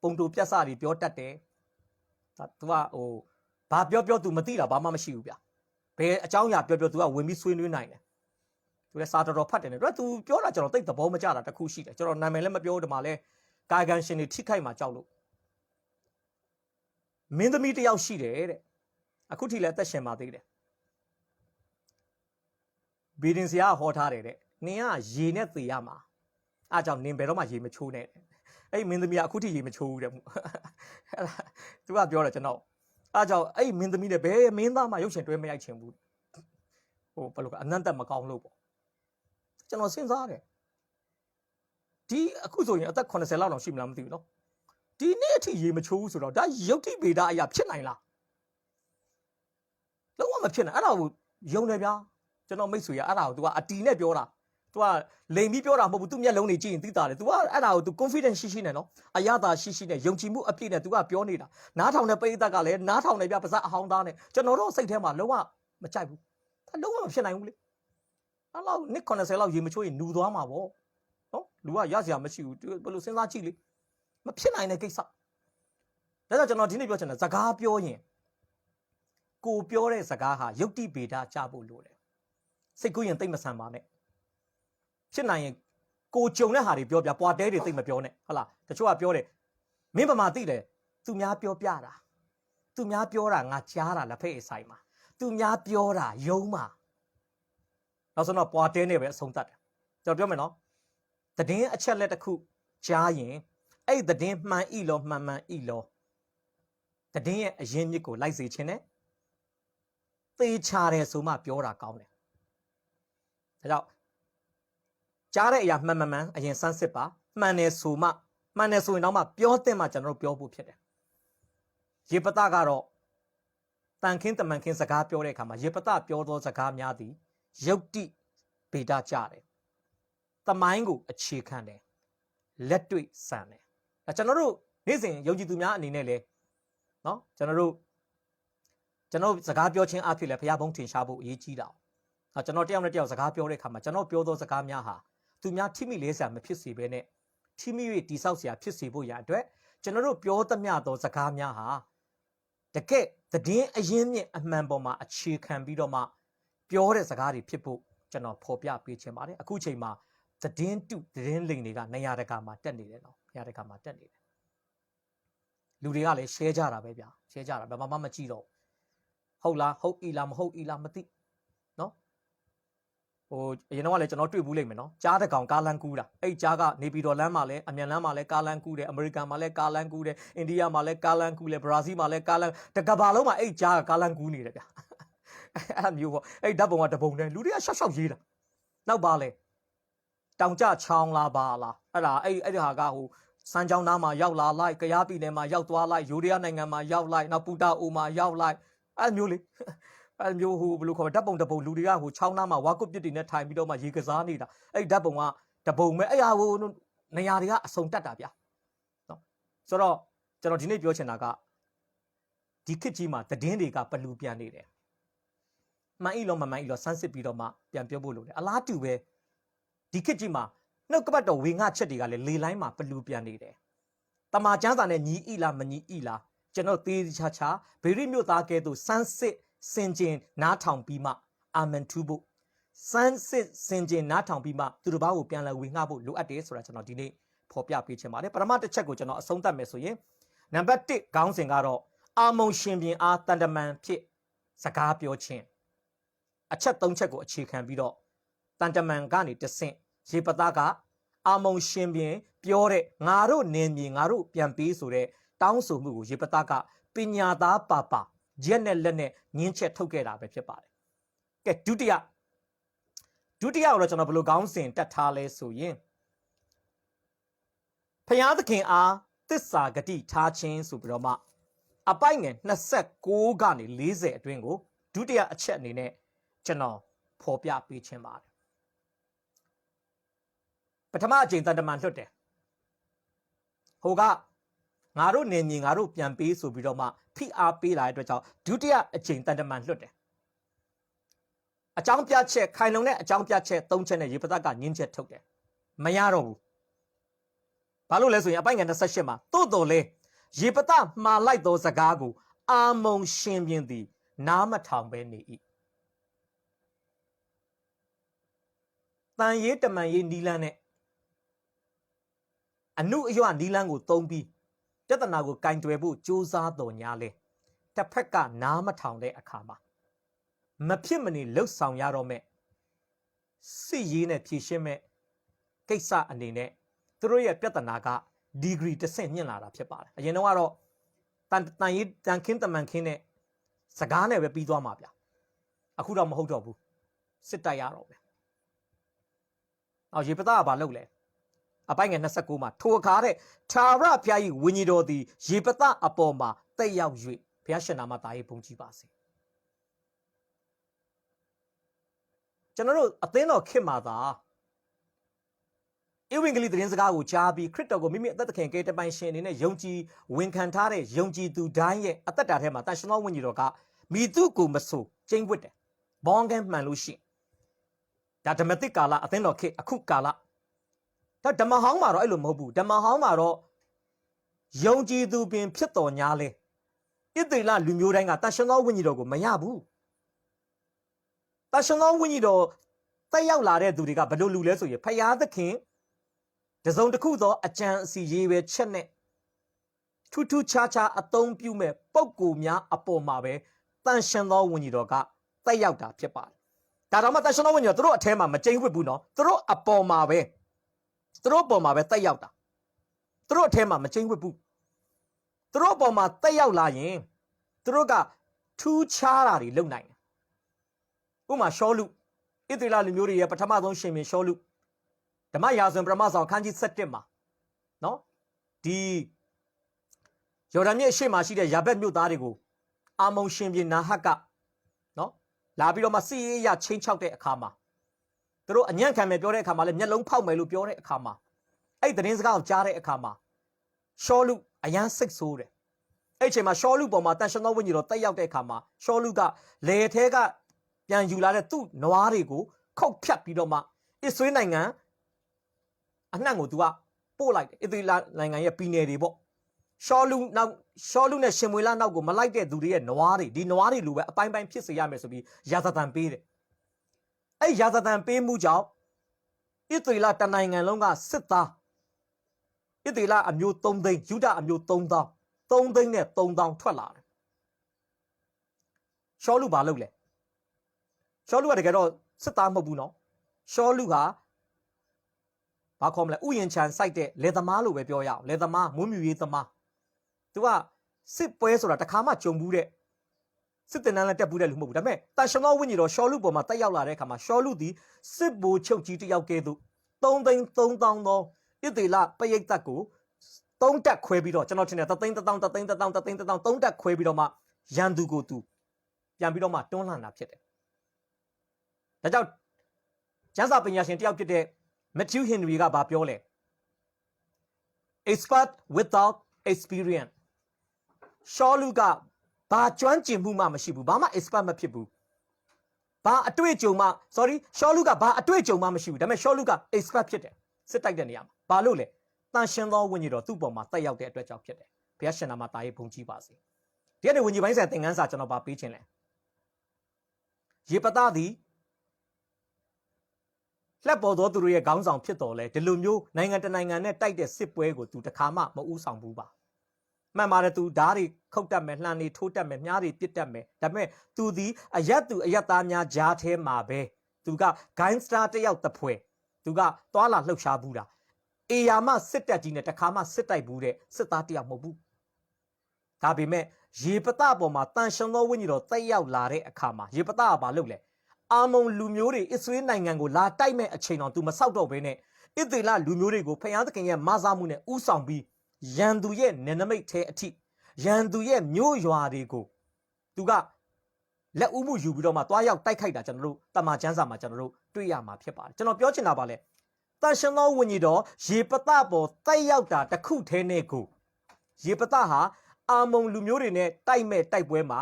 ပုံတူပြတ်စတွေပြောတတ်တယ်သူကဟိုဘာပြောသူမသိတာဘာမှမရှိဘူးဗျဘယ်အကြောင်းအရာပြောသူကဝင်ပြီးဆွေးနွေးနိုင်တယ်သူလည်းစာတော်ဖတ်တယ်နဲ့သူပြောတာကျွန်တော်သိသဘောမကျတာတခုရှိတယ်ကျွန်တော်နာမည်လည်းမပြောဒီမှာလဲကာယကံရှင်တွေထိခိုက်မှာကြောက်လို့မင်းသမီးတယောက်ရှိတယ်တဲ့အခုထိလည်းအသက်ရှင်ပါသေးတယ်ဘီဒင်ဆရာဟောထားတယ်တဲ့နင်ကရေနဲ့သေရမှာအားကြောင့်နင်ဘယ်တော့မှရေမချိုးနဲ့အဲ့မင်းသမီးကအခုထိရေမချိုးဘူးတဲ့သူကပြောတယ်ကျွန်တော်အားကြောင့်အဲ့မင်းသမီးနဲ့ဘယ်မင်းသားမှရုပ်ရှင်တွဲမရိုက်ချင်ဘူးဟိုဘယ်လိုကအနန္တမကောင်းလို့ပေါ့ကျွန်တော်စဉ်းစားတယ်ဒီအခုဆိုရင်အသက်80လောက်တော့ရှိမလားမသိဘူးနော်ဒီနေ့အထိရေမချိုးဘူးဆိုတော့ဒါယုတ်တိဗေဒအရာဖြစ်နိုင်လားလုံးဝမဖြစ်နိုင်အဲ့ဒါကိုယုံတယ်ဗျာ ကျွန်တော်မိတ်ဆွေကအဲ့ဒါကို तू ကအတီနဲ့ပြောတာ तू ကလိန်ပြီးပြောတာမဟုတ်ဘူး तू မျက်လုံးတွေကြည့်ရင်သိတာလေ तू ကအဲ့ဒါကို तू confidence ရှိနဲ့နော်အရသာရှိနဲ့ယုံကြည်မှုအပြည့်နဲ့ तू ကပြောနေတာနားထောင်တဲ့ပရိသတ်ကလည်းနားထောင်နေပြပါစအဟောင်းသားနဲ့ကျွန်တော်တို့စိတ်ထဲမှာလုံးဝမကြိုက်ဘူးဒါလုံးဝမဖြစ်နိုင်ဘူးလေအဲ့လောက်နှစ်80လောက်ရေမချိုးရင်နူသွားမှာပေါ့နော်လူကရစရာမရှိဘူးဘယ်လိုစဉ်းစားကြည့်လေမဖြစ်နိုင်တဲ့ကိစ္စဒါကြောင့်ကျွန်တော်ဒီနေ့ပြောချင်တာစကားပြောရင်ကိုပြောတဲ့စကားဟာယုတ်တိဗေဒကြဖို့လိုတယ်စိတ်ကူးရင်တိတ်မဆန်ပါနဲ့ဖြစ်နိုင်ရင်ကိုကြုံတဲ့ဟာတွေပြောပြပွားတဲတွေတိတ်မပြောနဲ့ဟုတ်လားတချို့ကပြောတယ်မင်းဗမာသိတယ်သူများပြောပြတာသူများပြောတာငါကြားတာလက်ဖက်အဆိုင်မှာသူများပြောတာယုံမှာနောက်ဆုံးတော့ပွားတဲနဲ့ပဲအဆုံးသတ်တယ်ကျွန်တော်ပြောမယ်နော်သတင်းအချက်လက်တစ်ခုကြားရင်အဲ့သတင်းမှန်ဤလောမှန်ဤလောသတင်းရဲ့အရင်းမြစ်ကိုလိုက်စေခြင်းနဲ့သေချာတယ်ဆိုမှပြောတာကောင်းတယ်ဒါကြောင့်ကြားတဲ့အရာမှန်အရင်စမ်းစစ်ပါမှန်တယ်ဆိုရင်တော့မှပြောတဲ့မှကျွန်တော်တို့ပြောဖို့ဖြစ်တယ်ရေပတကတော့တန်ခင်းတမန်ခင်းစကားပြောတဲ့အခါမှာရေပတပြောသောစကားများသည်ယုတ်တိဗေဒကြတယ်တမိုင်းကိုအခြေခံတယ်လက်တွေ့ဆန်တယ်ကျွန်တော်တို့နေ့စဉ်ယုံကြည်သူများအနေနဲ့လေနော်ကျွန်တော်စကားပြောခြင်းအဖြစ်လဲဘုရားဘုန်းထင်ရှားဖို့အရေးကြီးတာကျွန်တော်တယောက်နဲ့တယောက်စကားပြောတဲ့အခါမှာကျွန်တော်ပြောသောစကားများဟာသူများထိမိလဲစရာမဖြစ်စေဘဲနဲ့ထိမိ၍တိဆောက်စရာဖြစ်စေဖို့ရာအတွက်ကျွန်တော်တို့ပြောသမျှသောစကားများဟာတကယ်သတင်းအရင်းမြစ်အမှန်ပေါ်မှာအခြေခံပြီးတော့မှပြောတဲ့စကားတွေဖြစ်ဖို့ကျွန်တော်ဖော်ပြပေးခြင်းပါတယ်အခုချိန်မှာသတင်းလိမ်တွေကနေရာတကာမှာတက်နေတယ်နော်နေရာတကာမှာတက်နေတယ်လူတွေကလည်း share ကြတာပဲဗျာ share ကြတာဘာမှမကြည့်တော့ဟုတ်လားဟုတ်ဤလားမဟုတ်ဤလားမသိနော်ဟိုအရင်တော့လည်းကျွန်တော်တွေ့ဘူးလိမ့်မယ်နော်ကြားတကောင်ကားလန်းကူးတာအဲ့ကြားကနေပြည်တော်လမ်းမှာလည်းအမြန်လမ်းမှာလည်းကားလန်းကူးတယ်အမေရိကန်မှာလည်းကားလန်းကူးတယ်အိန္ဒိယမှာလည်းကားလန်းကူးတယ်ဘရာဇီးမှာလည်းကားလန်းတကဘာလုံးမှာအဲ့ကြားကကားလန်းကူးနေတယ်ဗျာအဲ့မျိုးပေါ့အဲ့ဓာတ်ပုံကတပုံနဲ့လူတွေကရှောက်ရှောက်ရေးတာနောက်ပါလဲတောင်ကျချောင်းလားပါလားအဲ့ဒါအဲ့ဒီဟာကဟိုစမ်းချောင်းသားမှာရောက်လာလိုက်ကရားပြည်နယ်မှာရောက်သွားလိုက်ယူရီးယားနိုင်ငံမှာရောက်လိုက်နောက်ပူတာအိုမှာရောက်လိုက်အဲ့မျိုးလေအဲ့မျိုးဟိုဘယ်လိုခေါ်ဓာတ်ပုံတပုံလူတွေကဟိုချောင်းသားမှာဝါကွတ်ပစ်တွေနဲ့ထိုင်ပြီးတော့မှရေကစားနေတာအဲ့ဓာတ်ပုံကတပုံပဲအဲ့ဟာဟိုနေရာတွေကအစုံတက်တာဗျာနော်ဆိုတော့ကျွန်တော်ဒီနေ့ပြောချင်တာကဒီခေတ်ကြီးမှာသတင်းတွေကပလူပြန်နေတယ်မှန်ဤလောမမှန်ဤလောစမ်းစစ်ပြီးတော့မှပြန်ပြောဖို့လိုတယ်အလားတူပဲဒီခေတ်ကြီးမှာနှုတ်ကပတ်တော်ဝေငှချက်တွေကလည်းလေလိုင်းမှာပလူပြန်နေတယ်တမာကျမ်းစာနဲ့ညီဤလားမညီဤလားကျွန်တော်သေးချာချာဗေရိမြို့သားကဲ့သို့စမ်းစစ်စင်ကျင်နားထောင်ပြီးမှအာမင်ထူဖို့စမ်းစစ်စင်ကျင်နားထောင်ပြီးမှသူတစ်ပါးကိုပြန်လဲဝေငှဖို့လိုအပ်တယ်ဆိုတာကျွန်တော်ဒီနေ့ဖော်ပြပေးချင်ပါတယ်ပထမတစ်ချက်ကိုကျွန်တော်အဆုံးသတ်မယ်ဆိုရင်နံပါတ်1ခေါင်းစဉ်ကတော့အာမုံရှင်ပြင်အားတန်တမန်ဖြစ်စကားပြောခြင်းအချက်3ချက်ကိုအခြေခံပြီးတော့တန်တမန်ကနေတဆင့်ရေပသားကအာမုံရှင်ပြင်ပြောတဲ့ငါတို့နေမြေငါတို့ပြန်ပေးဆိုတဲ့တောင်းဆိုမှုကိုရေပသားကပညာသားပါရက်နဲ့လက်နဲ့ညင်းချက်ထုတ်ခဲ့တာပဲဖြစ်ပါတယ်ကဲဒုတိယကိုတော့ကျွန်တော်ဘယ်လိုခေါင်းစဉ်တက်ထားလဲဆိုရင်ဖျားသခင်အားသစ္စာဂတိထားခြင်းဆိုပြီးတော့မှအပိုက်ငယ်26ကနေ40အတွင်းကိုဒုတိယအချက်အနေနဲ့ကျွန်တော်ဖော်ပြပေးခြင်းပါတယ်ပထမအချိန်တန်တမန်လွတ်တယ်ဟိုကငါတို့နေမြေငါတို့ပြန်ပေးဆိုပြီးတော့မှဖိအားပေးလာတဲ့အတွက်ကြောင့်ဒုတိယအချိန်တန်တမန်လွတ်တယ်အကြောင်းပြချက်ခိုင်လုံတဲ့အကြောင်းပြချက်3ချက်နဲ့ရေပသက်ကညင်းချက်ထုတ်တယ်မရတော့ဘူးဘာလို့လဲဆိုရင်အပိုင်ငယ်28မှာတိုးတော်လဲရေပသမှားလိုက်သောစကားကိုအာမုံရှင်ပြင်သည်နားမထောင်ပဲနေ၏တန်ရေးတမန်ရေးနီလန်းနဲ့အနုအယွနီလန်းကိုသုံးပြီးပြဿနာကိုကင်တွယ်ဖို့ကြိုးစားတော်ညာလဲတစ်ဖက်ကနားမထောင်တဲ့အခါမှာမဖြစ်မနေလှုပ်ဆောင်ရတော့မဲ့စစ်ရေးနဲ့ဖြည့်ရှင်းမဲ့ကိစ္စအနေနဲ့သူတို့ရဲ့ပြဿနာကဒီဂရီတစ်ဆင့်မြင့်လာတာဖြစ်ပါတယ်အရင်တော့ကတော့တန်ရေးတန်ခင်းတမန်ခင်းနဲ့စကားနဲ့ပဲပြီးသွားမှာဗျအခုတော့မဟုတ်တော့ဘူးစစ်တိုက်ရတော့ပဲရေပသားကဘာလုပ်လဲအပိုင်ငယ်29မှာထိုအခါတဲ့ထာဝရဘုရား၏ဝိညာဉ်တော်သည်ရေပသားအပေါ်မှာတက်ရောက်၍ဘုရားရှင်နာမသား၏ဘုန်းကြီးပါစေ ကျွန်တော်တို့အသင်းတော်ခေတ်မှာသာဧဝံဂေလိသတင်းစကားကိုကြားပြီးခရစ်တော်ကိုမိမိအသက်သခင်ကယ်တင်ပိုင်ရှင်အနေနဲ့ယုံကြည်ဝန်ခံထားတဲ့ယုံကြည်သူတိုင်းရဲ့အသက်တာထဲမှာတန်ရှင်သောဝိညာဉ်တော်ကမိသူကိုမဆိုကျင်းဝတ်တယ်ဘောင်းကန်းမှန်လို့ရှိဒါဓမ္မတိကာလအသင်းတော်ခေတ်အခုကာလဒါဓမ္မဟောင်းမှာတော့အဲ့လိုမဟုတ်ဘူးဓမ္မဟောင်းမှာတော့ယုံကြည်သူပင်ဖြစ်တော်ညာလဲဣသေလလူမျိုးတိုင်းကတန်ရှင်သောဝိညာဉ်တော်ကိုမရဘူးတန်ရှင်သောဝိညာဉ်တော်တက်ရောက်လာတဲ့သူတွေကဘယ်လိုလူလဲဆိုရင်ဖယားသခင်တစုံတစ်ခုသောအကြံအစီရေးပဲချက်နဲ့ထူးထူးခြားခြားအသုံးပြုမဲ့ပုံကိုများအပေါ်မှာပဲတန်ရှင်သောဝိညာဉ်တော်ကတက်ရောက်တာဖြစ်ပါတယ်ဒါတော့မှတန်ရှင်သောဝိညာဉ်တော်သူတို့အထဲမှာမကျိန်းဝတ်ဘူးနော်သူတို့အပေါ်မှာပဲတက်ရောက်တာသူတို့အထဲမှာမကျိန်းဝတ်ဘူးသူတို့အပေါ်မှာတက်ရောက်လာရင်သူတို့ကထူးခြားတာတွေလုပ်နိုင်တယ်ဥပမာရှောလုဣသရေလလူမျိုးတွေရဲ့ပထမဆုံးရှင်ဘုရင်ရှောလုဓမ္မရာဇဝင်ပထမဆောင်ခန်းကြီး7မှာနော်ဒီယော်ဒန်မြစ်အရှေ့မှာရှိတဲ့ယာဘက်မြို့သားတွေကိုအာမုန်ရှင်ဘုရင်နာဟတ်ကနော်လာပြီးတော့မှစစ်ရေးအရချင်းချောက်တဲ့အခါမှာသူတို့အညံ့ခံမယ်ပြောတဲ့အခါမှာလည်းမျက်လုံးဖောက်မယ်လို့ပြောတဲ့အခါမှာအဲ့သတင်းစကားကိုကြားတဲ့အခါမှာရှောလုအယမ်းစိတ်ဆိုးတယ်အဲ့အချိန်မှာရှောလုပေါ်မှာတန်ရှင်သောဝိညာဉ်တော်တက်ရောက်တဲ့အခါမှာရှောလုကလေထဲကပြန်ယူလာတဲ့သူ့နွားတွေကိုခုတ်ဖြတ်ပြီးတော့မှအစ္စရေးနိုင်ငံအနှံ့ကိုသူကပို့လိုက်တယ်ဣသရေလနိုင်ငံရဲ့ပြည်နယ်တွေပေါ့ရှောလုနဲ့ရှင်မွေလနောက်ကိုမလိုက်တဲ့သူတွေရဲ့နွားတွေဒီနွားတွေလိုပဲအပိုင်းပိုင်းဖြစ်စေရမယ်ဆိုပြီးယာဇသံပေးတယ်အဲ့ယာဇသံပေးမှုကြောင့်ဣသရေလတနိုင်ငံလုံးကစစ်သားဣသရေလအမျိုး3သိန်းယူဒအမျိုး3000 3သိန်းနဲ့3000ထွက်လာတယ်ရှောလုဘာလုပ်လဲရှောလုကတကယ်တော့စစ်သားမဟုတ်ဘူးနော်ရှောလုကဘာခေါ်မလဲဥယျာဉ်ခြံစိုက်တဲ့လယ်သမားလို့ပဲပြောရအောင်လယ်သမားမွေးမြူရေးသမားသူကစစ်ပွဲဆိုတာတခါမှကြုံဘူးတဲ့စစ်တင်တန်းလည်းတက်ဘူးတဲ့လူမဟုတ်ဘူးဒါပေမဲ့တန်ရှင်သောဝိညာဉ်တော်ရှောလုပေါ်မှာတက်ရောက်လာတဲ့အခါမှာရှောလုသည်စစ်ဘိုလ်ချုပ်ကြီးတယောက်ကဲ့သို့3သိန်း3000သောဣသေလပရိတ်သက်ကို3တက်ခွဲပြီးတော့ကျွန်တော်ထင်တယ်3သိန်း1000 3သိန်း1000 3သိန်း1000 3တက်ခွဲပြီးတော့မှရန်သူကိုသူပြန်ပြီးတော့မှတွန်းလှန်တာဖြစ်တယ်ဒါကြောင့်ကျမ်းစာပညာရှင်တယောက်ဖြစ်တဲ့Matthew Henry ကဘာပြောလဲ expert without experience ရှောလုကဘာကျွမ်းကျင်မှုမှမရှိဘူးဘာမှ expert မဖြစ်ဘူးဘာအတွေ့အကြုံမှ sorry ရှောလုကဘာအတွေ့အကြုံမှမရှိဘူးဒါပေမဲ့ရှောလုက expert ဖြစ်တယ်စစ်တိုက်တဲ့နေရာမှာဘာလို့လဲတန်ရှင်သောဝိညာဉ်တော်သူ့ပေါ်မှာတက်ရောက်တဲ့အတွက်ကြောင့်ဖြစ်တယ်ဘုရားရှင်နာမတာရေးဘုန်းကြီးပါစေဒီကနေ့ဝိညာဉ်ပိုင်းဆိုင်သင်ခန်းစာကျွန်တော်ဗာပေးခြင်းလဲယေပသသည်လက်ပေါ်သောသူတို့ရဲ့ခေါင်းဆောင်ဖြစ်တော်လဲဒီလိုမျိုးနိုင်ငံတနိုင်ငံနဲ့တိုက်တဲ့စစ်ပွဲကိုသူတခါမှမဦးဆောင်ဘူးပါမှန်ပါတယ်သူဓာတ်တွေခုတ်တတ်မယ်လှန်တွေထိုးတတ်မယ်မြားတွေပစ်တတ်မယ်ဒါပေမဲ့သူသည်အယက်သားများကြားထဲမှာပဲသူကဂိုင်းစတာတယောက်တစ်ဖွဲသူကသွာလာလှုပ်ရှားဘူးတာအေယာမစစ်တပ်ကြီးနဲ့တခါမှစစ်တိုက်ဘူးတဲ့စစ်သားတယောက်မဟုတ်ဘူးဒါပေမဲ့ရေပသပေါ်မှာတန်ရှင်သောဝိညာဉ်တော်တက်ရောက်လာတဲ့အခါမှာရေပသကဘာလုပ်လဲအာမုန်လူမျိုးတွေအစ္စရေးနိုင်ငံကိုလာတိုက်မဲ့အချိန်တော်သူမဆောက်တော့ဘဲနဲ့ဣသေလလူမျိုးတွေကိုဖျားသခင်ရဲ့မဆာမှုနဲ့ဥဆောင်ပြီးရန်သူရဲ့နယ်နိမိတ်ထဲအထိရန်သူရဲ့မြို့ရွာတွေကိုသူကလက်ဦးမှုယူပြီးတော့မှတွားရောက်တိုက်ခိုက်တာကျွန်တော်တို့တမန်ကျမ်းစာမှာကျွန်တော်တို့တွေ့ရမှာဖြစ်ပါတယ်ကျွန်တော်ပြောချင်တာပါလေတန်ရှင်သောဝိညာဉ်တော်ရေပသပေါ်တိုက်ရောက်တာတစ်ခုထဲနဲ့ကိုရေပသဟာအာမုန်လူမျိုးတွေနဲ့တိုက်မဲ့တိုက်ပွဲမှာ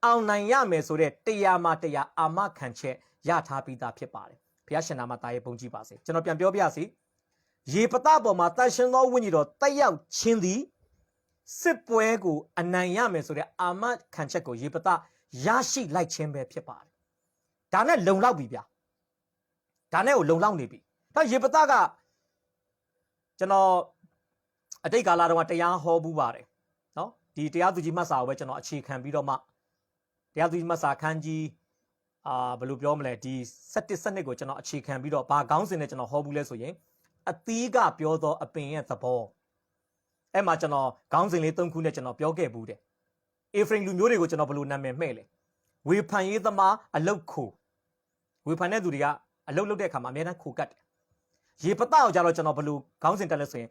အောင်နိုင်ရမယ်ဆိုတဲ့တရားမှာတရားအာမခံချက်ရထားပြီးသားဖြစ်ပါတယ်ဘုရားရှင်နာမတာရဲ့ဘုန်းကြီးပါစေကျွန်တော်ပြန်ပြောပြစီရေပသပေါ်မှာတန်ရှင်သောဝိညာဉ်တော်တက်ရောက်ခြင်းသည်စစ်ပွဲကိုအနိုင်ရမယ်ဆိုတဲ့အာမခံချက်ကိုရေပသရရှိလိုက်ခြင်းပဲဖြစ်ပါတယ်ဒါနဲ့လုံလောက်ပြီဗျာဒါနဲ့ကိုလုံလောက်နေပြီဒါရေပသကကျွန်တော်အတိတ်ကာလတုန်းကတရားဟောဘူးပါတယ်နော်ဒီတရားသူကြီးမှတ်စာကိုပဲကျွန်တော်အခြေခံပြီးတော့မှတရားသူကြီးမှတ်စာခန်းကြီးဘယ်လိုပြောမလဲဒီ7စနစ်ကိုကျွန်တော်အခြေခံပြီးတော့ဘာခေါင်းစဉ်နဲ့ကျွန်တော်ဟောဘူးလဲဆိုရင်အသီးကပြောသောအပင်ရဲ့သဘောအဲ့မှာကျွန်တော်ခေါင်းစဉ်လေး3ခုနဲ့ကျွန်တော်ပြောခဲ့ဘူးတယ်အေဖရင်လူမျိုးတွေကိုကျွန်တော်ဘယ်လိုနာမည်မှဲ့လဲဝေဖန်ရေးသမားအလုတ်ခိုဝေဖန်တဲ့သူတွေကအလုတ်လုပ်တဲ့အခါမှာအများအားခိုကတ်တယ်ရေပသကိုကြတော့ကျွန်တော်ဘယ်လိုခေါင်းစဉ်တက်လဲဆိုရင်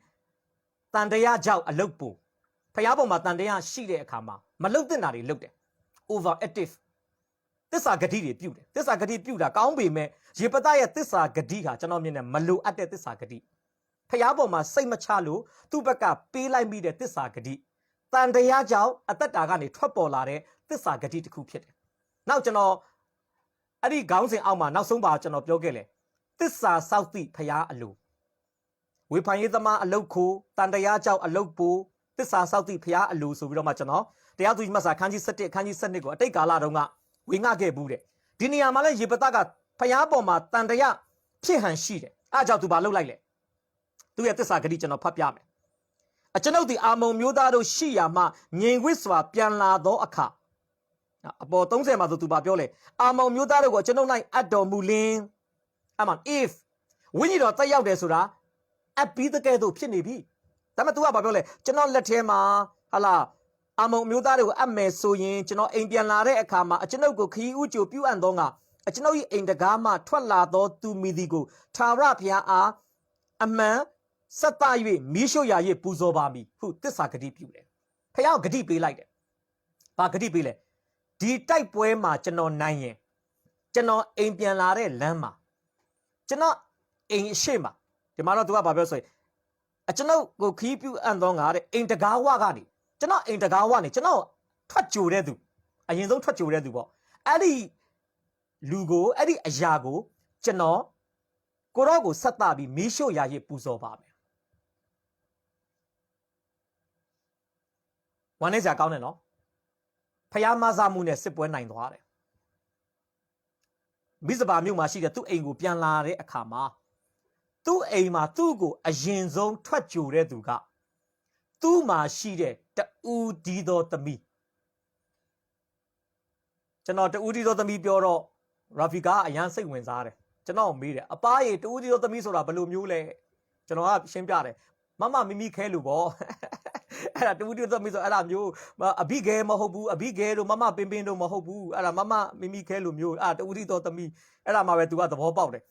တန်တရားကြောက်အလုတ်ပူဖျားပေါ်မှာတန်တရားရှိတဲ့အခါမှာမလုတ်တင်တာတွေလုတ်တယ် overactive တ သစ္စာဂတိတွေပြုတယ်သစ္စာဂတိပြုတာကောင်းပေမဲ့ရေပသားရဲ့သစ္စာဂတိဟာကျွန်တော်မြင်တယ်မလိုအပ်တဲ့သစ္စာဂတိဖျားပေါ်မှာစိတ်မချလို့သူ့ဘက်ကပေးလိုက်မိတဲ့သစ္စာဂတိတန်တရားကြောင့်အသက်တာကနေထွက်ပေါ်လာတဲ့သစ္စာဂတိတစ်ခုဖြစ်တယ်နောက်ကျွန်တော်အဲ့ဒီခေါင်းစဉ်အောက်မှာနောက်ဆုံးပါကျွန်တော်ပြောခဲ့လေသစ္စာစောက်သည့်ဖျားအလိုဝေဖန်ရေးသမားအလုတ်ခိုတန်တရားကြောင့်အလုတ်ပိုသစ္စာစောက်သည့်ဖျားအလိုဆိုပြီးတော့မှကျွန်တော်တရားသူကြီးမဆာခန်းကြီး7ခန်းကြီး7ကိုအတိတ်ကာလတုန်းကဝေငှခဲ့ဘူးတဲ့ဒီနေရာမှာလဲရေပတကဖျားပေါ်မှာတန်တရားဖြစ်ဟန်ရှိတယ်အားကြောင့်သူဘာလုပ်လိုက်လဲသူရဲ့သစ္စာဂတိကျွန်တော်ဖတ်ပြမယ်အကျွန်ုပ်ဒီအာမုံမျိုးသားတို့ရှိရာမှငြိမ်ဝစ်စွာပြန်လာသောအခါအပေါ်30မှာဆိုသူဘာပြောလဲအာမုံမျိုးသားတို့ကိုကျွန်ုပ်၌အပ်တော်မူလင်းအမှန် if ဝိညာဉ်တော်တက်ရောက်တယ်ဆိုတာအပ်ပြီးတကယ်တော့ဖြစ်နေပြီဒါပေမဲ့ तू ကဘာပြောလဲကျွန်တော်လက်ထဲမှာဟာလာအာမုံမျိုးသားတွေကိုအပ်မယ်ဆိုရင်ကျွန်တော်အိမ်ပြန်လာတဲ့အခါမှာအကျွန်ုပ်ကိုခရီးဥကြိုပြုအပ်သောငါအကျွန်ုပ်၏အိမ်တကားမှထွက်လာသောသူမိသည်ကိုထာဝရဘုရားအားအမှန်ဆက်တ၍မီးရှို့ရာ၍ပူဇော်ပါမည်ဟုသစ္စာဂတိပြုတယ်ဖခင်ကဂတိပေးလိုက်တယ်ဘာဂတိပေးလဲဒီတိုက်ပွဲမှာကျွန်တော်နိုင်ရင်ကျွန်တော်အိမ်ပြန်လာတဲ့လမ်းမှာကျွန်တော်အိမ်ရှိမှာဒီမှာတော့ तू ကဘာပြောဆိုရင်အကျွန်ုပ်ကိုခီးပြုအပ်သောငါတဲ့အိမ်တကားဝကနေကျွန်တော်အိမ်တကားဝနေကျွန်တော်ထွက်ကြိုတဲ့သူအရင်ဆုံးထွက်ကြိုတဲ့သူပေါ့အဲ့ဒီလူကိုအဲ့ဒီအရာကိုကျွန်တော်ကိုရောကိုဆက်တာပြီးမီးရှို့ရာရပူဇော်ပါမယ်ဝမ်းနေစရာကောင်းတယ်နော်ဖျားမဆာမှုနဲ့စစ်ပွဲနိုင်သွားတယ်မိစပါမြို့မှာရှိတဲ့သူ့အိမ်ကိုပြန်လာတဲ့အခါမှာသူ့အိမ်မှာသူ့ကိုအရင်ဆုံးထွက်ကြိုတဲ့သူကသူ့မှာရှိတဲ့တူဒီသောသမီးကျွန်တော်တူဒီသောသမီးပြောတော့ရာဖီကာအရန်စိတ်ဝင်စားတယ်ကျွန်တော်မေးတယ်အပားရေတူဒီသောသမီးဆိုတာဘယ်လိုမျိုးလဲကျွန်တော်ကရှင်းပြတယ်မမမိမိခဲလို့ပေါ့အဲ့ဒါတူတူသမီးဆိုအဲ့ဒါမျိုးအဘိဂဲမဟုတ်ဘူးအဘိဂဲတို့မမပင်ပင်တို့မဟုတ်ဘူးအဲ့ဒါမမမိမိခဲလို့မျိုးအဲ့တူတူသောသမီးအဲ့ဒါမှပဲ तू ကသဘောပေါက်တယ်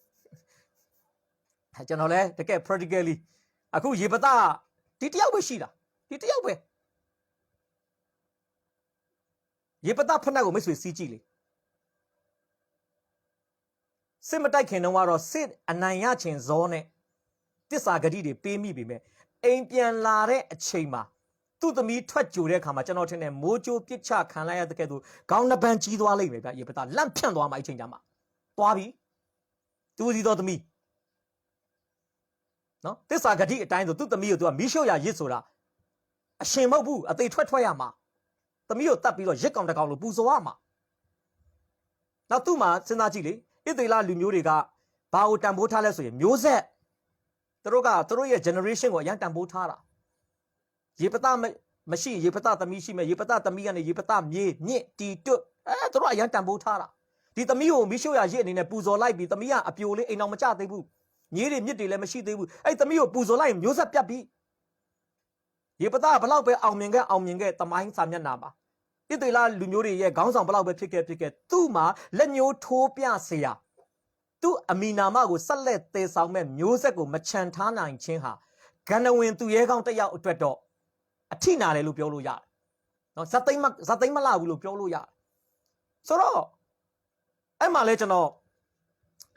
ကျွန်တော်လဲတကယ် practically အခုရေပတာဒီတယောက်ပဲရှိတာဒီတယောက်ပဲရေပတာဖက်နှက်ကိုမိတ်ဆွေစီးကြည့်လေစစ်မတိုက်ခင်တုန်းကတော့စစ်အနိုင်ရခြင်းဇောနဲ့တစ္ဆာဂတိတွေပေးမိပြီမဲ့အိမ်ပြန်လာတဲ့အချိန်မှာသူ့သမီးထွက်ကြိုတဲ့အခါမှာကျွန်တော်ထင်တယ်မိုးကြိုးပစ်ချခံလိုက်ရတဲ့ကဲ့သို့ခေါင်းနှပန်းကြီးသွားလိမ့်မယ်ဗျရေပတာလန့်ဖြန့်သွားမှအဲ့ချိန်ကျမှသွားပြီသူစီတော်သမီးနော်တစ္ဆာဂတိအတိုင်းဆိုသူ့သမီးကိုသူကမီးရှို့ရရစ်ဆိုတာအရှင်မဟုတ်ဘူးအသေးထွက်ရမှာသမီးကိုတတ်ပြီးတော့ရစ်ကောင်တကောင်လို့ပူဇော်ရမှာနောက်သူ့မှာစဉ်းစားကြည့်လေဣသေလလူမျိုးတွေကဘာကိုတန်ဖိုးထားလဲဆိုရင်မျိုးဆက်သူတို့ရဲ့ generation ကိုအရင်တန်ဖိုးထားတာရေပတမရှိရေပတသမီးရှိမယ်ရေပတသမီးကနေရေပတမြေမြင့်တီတွတ်သူတို့အရင်တန်ဖိုးထားတာဒီသမီးကိုမီးရှို့ရရစ်အနေနဲ့ပူဇော်လိုက်ပြီးသမီးကအပြိုလေးအိမ်အောင်မကြသေးဘူးမြေးတွေမြစ်တွေလည်းမရှိသေးဘူးအဲ့သမီးကိုပူဇော်လိုက်မျိုးဆက်ပြတ်ပြီရေပတဘလောက်ပဲအောင်မြင်ခဲ့တမိုင်းစာမျက်နှာမှာဣသေလလူမျိုးတွေရဲ့ခေါင်းဆောင်ဘလောက်ပဲဖြစ်ခဲ့သူ့မှာလက်ညှိုးထိုးပြเสียသူ့အမီနာမကိုဆက်လက်တည်ဆောင်မဲ့မျိုးဆက်ကိုမချန်ထားနိုင်ခြင်းဟာဂန္ဓဝင်သူရဲကောင်းတစ်ယောက်အတွက်တော့အထိနာတယ်လို့ပြောလို့ရတယ်နော်ဇတ်သိမ်းမလာဘူးလို့ပြောလို့ရတယ်ဆိုတော့အဲ့မှာလဲကျွန်တော်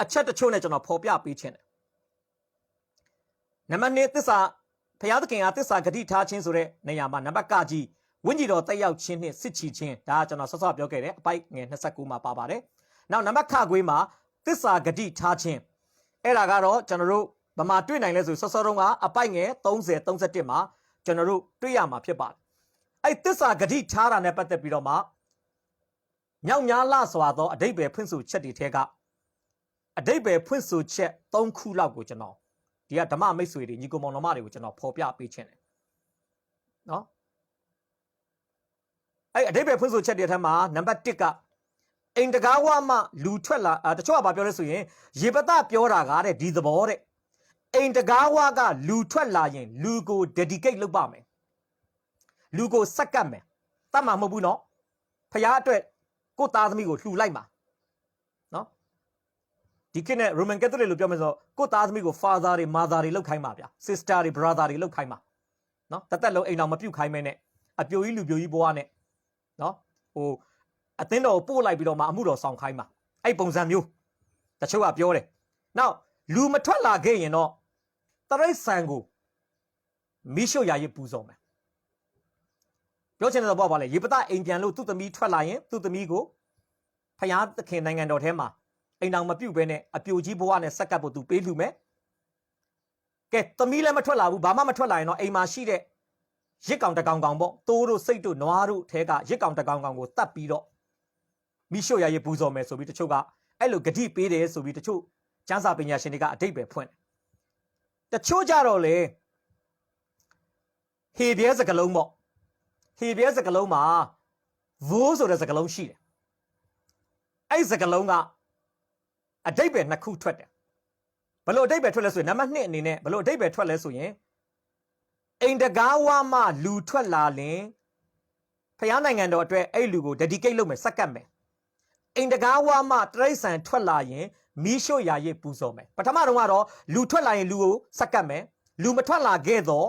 အချက်တချို့နဲ့ကျွန်တော်ဖော်ပြပေးခြင်းတယ်နံပါတ်1သစ္စာဘုရားသခင်ကသစ္စာဂတိထားခြင်းဆိုတဲ့နေရာမှာနံပါတ်ကကြီးဝိညာဉ်တော်တက်ရောက်ခြင်းနဲ့စစ်ချီခြင်းဒါကကျွန်တော်ဆော့ဆော့ပြောခဲ့တယ်အပိုက်ငယ်29မှာပါပါတယ်နောက်နံပါတ်ခခွေးမှာသစ္စာဂတိထားခြင်းအဲ့ဒါကတော့ကျွန်တော်တို့ဗမာတွေ့နိုင်လဲဆိုဆော့ဆော့တုန်းကအပိုက်ငယ်30 31မှာကျွန်တော်တို့တွေ့ရမှာဖြစ်ပါတယ်အဲ့သစ္စာဂတိထားတာနဲ့ပတ်သက်ပြီးတော့မှမြောက်များလှစွာသောအဓိပ္ပာယ်ဖွင့်ဆိုချက်တွေထဲကအဓိပ္ပာယ်ဖွင့်ဆိုချက်3ခုလောက်ကိုကျွန်တော်ဒီကဓမ္မမိတ်ဆွေတွေညီကိုမောင်နှမတွေကိုကျွန်တော်ဖော်ပြပေးခြင်းတယ်နော်အဲ့အဓိပ္ပာယ်ဖွင့်ဆိုချက်တွေထဲမှာနံပါတ်1ကအိမ်တကားဝမှလူထွက်လာတချို့ကဘာပြောလဲဆိုရင်ရေပတပြောတာကတဲ့ဒီသဘောတဲ့အိမ်တကားဝကလူထွက်လာရင်လူကို dedicate လုပ်ပါမယ်လူကိုစက္ကပ်မယ်တတ်မှာမဟုတ်ဘူးနော်ဖခင်အတွက်ကိုသားသမီးကိုလှူလိုက်မှာနော်ဒီခေတ်နဲ့ Roman Catholic လို့ပြောမယ်ဆိုတော့ကိုသားသမီးကို father တွေ mother တွေလောက်ခိုင်းပါဗျာ sister တွေ brother တွေလောက်ခိုင်းပါနော်တသက်လုံးအိမ်တော်မပြုတ်ခိုင်းမဲနဲ့အပြိုကြီးလူပြိုကြီးဘွားနဲ့နော်ဟို အသင်းတော်ကိုပို့လိုက်ပြီးတော့မှအမှုတော်ဆောင်ခိုင်းမှာအဲ့ပုံစံမျိုးတချို့ကပြောတယ်နောက်လူမထွက်လာခဲ့ရင်တော့တရိတ်ဆန်ကိုမိရှုရာရစ်ပူဇော်မယ်ပြောချင်တဲ့တော့ဘာလဲရေပတအိမ်ပြန်လို့သူ့သမီးထွက်လာရင်သူ့သမီးကိုဖယားသခင်နိုင်ငံတော်ထဲမှာအိမ်တော်မပြုတ်ဘဲနဲ့အပြိုကြီးဘဝနဲ့ဆက်ကပ်ဖို့သူပေးလှူမယ်ကဲသမီးလည်းမထွက်လာဘူးဘာမှမထွက်လာရင်တော့အိမ်မှာရှိတဲ့ရစ်ကောင်တကောင်ကောင်ပေါ့တိုးတို့စိတ်တို့နွားတို့ထဲကရစ်ကောင်တကောင်ကောင်ကိုတတ်ပြီးတော့မိရှုရာရစ်ပူဇော်မယ်ဆိုပြီးတချို့ကအဲ့လိုဂတိပေးတယ်ဆိုပြီးတချို့ကျမ်းစာပညာရှင်တွေကအတိတ်ပဲဖွင့်တယ်တချို့ကြတော့လေဟေပြဲစကလုံးပေါ့ဟေပြဲစကလုံးမှာဝိုးဆိုတဲ့စကလုံးရှိတယ်အဲ့စကလုံးကအတိတ်ပဲနှစ်ခုထွက်တယ်ဘလို့အတိတ်ပဲထွက်လဲဆိုရင်နံပါတ်1အနေနဲ့ဘလို့အတိတ်ပဲထွက်လဲဆိုရင်အိမ်တကားဝါမှလူထွက်လာရင်ဖယားနိုင်ငံတော်အတွက်အဲ့လူကို dedicate လုပ်မယ်စက္ကပ်မယ်အိမ်တကားဝါမှတရိတ်ဆန်ထွက်လာရင်မီးရှို့ရာရစ်ပူဇော်မယ်ပထမတော့ကတော့လူထွက်လာရင်လူကိုစက္ကပ်မယ်လူမထွက်လာခဲ့တော့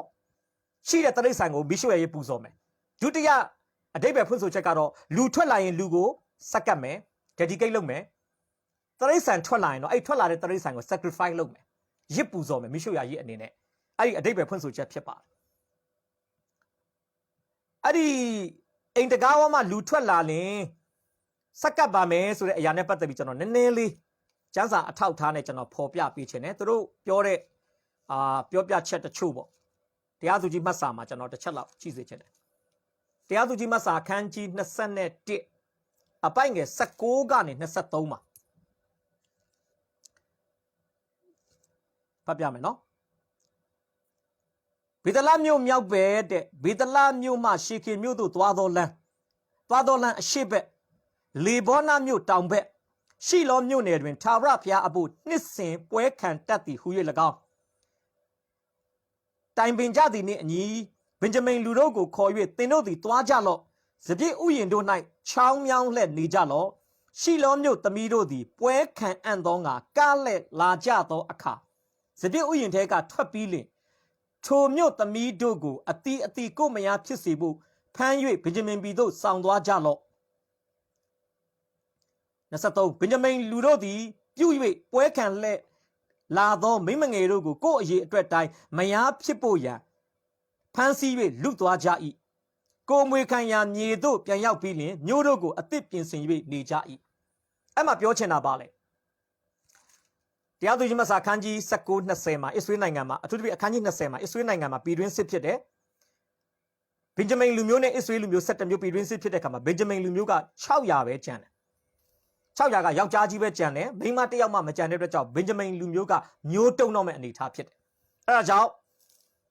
ရှိတဲ့တရိတ်ဆန်ကိုမီးရှို့ရာရစ်ပူဇော်မယ်ဒုတိယအတိတ်ပဲဖွင့်ဆိုချက်ကတော့လူထွက်လာရင်လူကိုစက္ကပ်မယ် dedicate လုပ်မယ်တရိတ်ဆန်ထွက်လာရင်တော့အဲ့ထွက်လာတဲ့တရိတ်ဆန်ကို sacrifice လုပ်မယ်ရစ်ပူဇော်မယ်မီးရှို့ရာရစ်အနေနဲ့အဲ့ဒီအတိတ်ပဲဖွင့်ဆိုချက်ဖြစ်ပါတယ်အဲ့ဒီအိမ်တကားဝါမှလူထွက်လာရင်စက္ကပ်ပါမယ်ဆိုတဲ့အရာနဲ့ပတ်သက်ပြီးကျွန်တော်နည်းနည်းလေးကျမ်းစာအထောက်ထားနဲ့ကျွန်တော်ဖော်ပြပေးခြင်းနဲ့သူတို့ပြောတဲ့ပြောပြချက်တချို့ပေါ့တရားသူကြီးမှတ်စာမှာကျွန်တော်တစ်ချက်လောက်ကြည့်စေချင်တယ်တရားသူကြီးမှတ်စာအခန်းကြီး21အပိုင်ငယ်16ကနေ23မှာဖတ်ပြမယ်နော်ဗေဒလမြို့မြောက်ဘက်တဲ့ဗေဒလမြို့မှရှေခင်မြို့သို့သွားတော်လမ်းအရှိဘက်လေဘောနာမြို့တောင်ဘက်ရှိလောမြို့နယ်တွင်ထာဝရဘုရားအဖို့နှစ်စဉ်ပွဲခံတတ်သည်ဟူ၍၎င်းတိုင်ပင်ကြသည်နှင့်အညီဗင်ဂျမိန်လူတို့ကိုခေါ်၍သင်တို့သည်သွားကြလော့စပြည့်ဥယျာဉ်တို့၌ချောင်းမြောင်းလှဲ့နေကြလော့ရှိလောမြို့သမီးတို့သည်ပွဲခံအံ့သောငါကားလှဲ့လာကြသောအခါစပြည့်ဥယျာဉ်ထဲကထွက်ပြီးလင်ထိုမြို့သမီးတို့ကိုအတီးကိုမယားဖြစ်စေဖို့ဖမ်း၍ဗင်ဂျမိန်ပြည်သို့ဆောင်သွားကြလော့23ဗင်ဂျမိန်လူတို့သည်ပြု၍ပွဲခံလှဲ့လာသောမိမငယ်တို့ကိုကိုယ့်အရေးအတွက်တိုင်းမယားဖြစ်ဖို့ရန်ဖမ်းဆီး၍လွတ်သွားကြ၏ကိုမွေခံရာမြေသို့ပြန်ရောက်ပြီးလျှင်မြို့တို့ကိုအသစ်ပြင်ဆင်၍နေကြ၏အဲ့မှာပြောချင်တာပါလေတရားသူကြီးမဆာခန်းကြီး19-20မှာအစ္စရေးနိုင်ငံမှာအထူးသဖြင့်အခန်းကြီး20မှာအစ္စရေးနိုင်ငံမှာပြည်တွင်းစစ်ဖြစ်တယ်ဗင်ဂျမိန်လူမျိုးနဲ့အစ္စရေးလူမျိုး17မျိုးပြည်တွင်းစစ်ဖြစ်တဲ့အခါမှာဗင်ဂျမိန်လူမျိုးက600ပဲကျန်တယ်600ကယောက်ျားကြီးပဲကြံတယ်မိန်းမတစ်ယောက်မှမကြံတဲ့အတွက်ကြောင့်ဗင်ဂျမိန်လူမျိုးကမျိုးတုံတော့မဲ့အနေအထားဖြစ်တယ်အဲဒါကြောင့်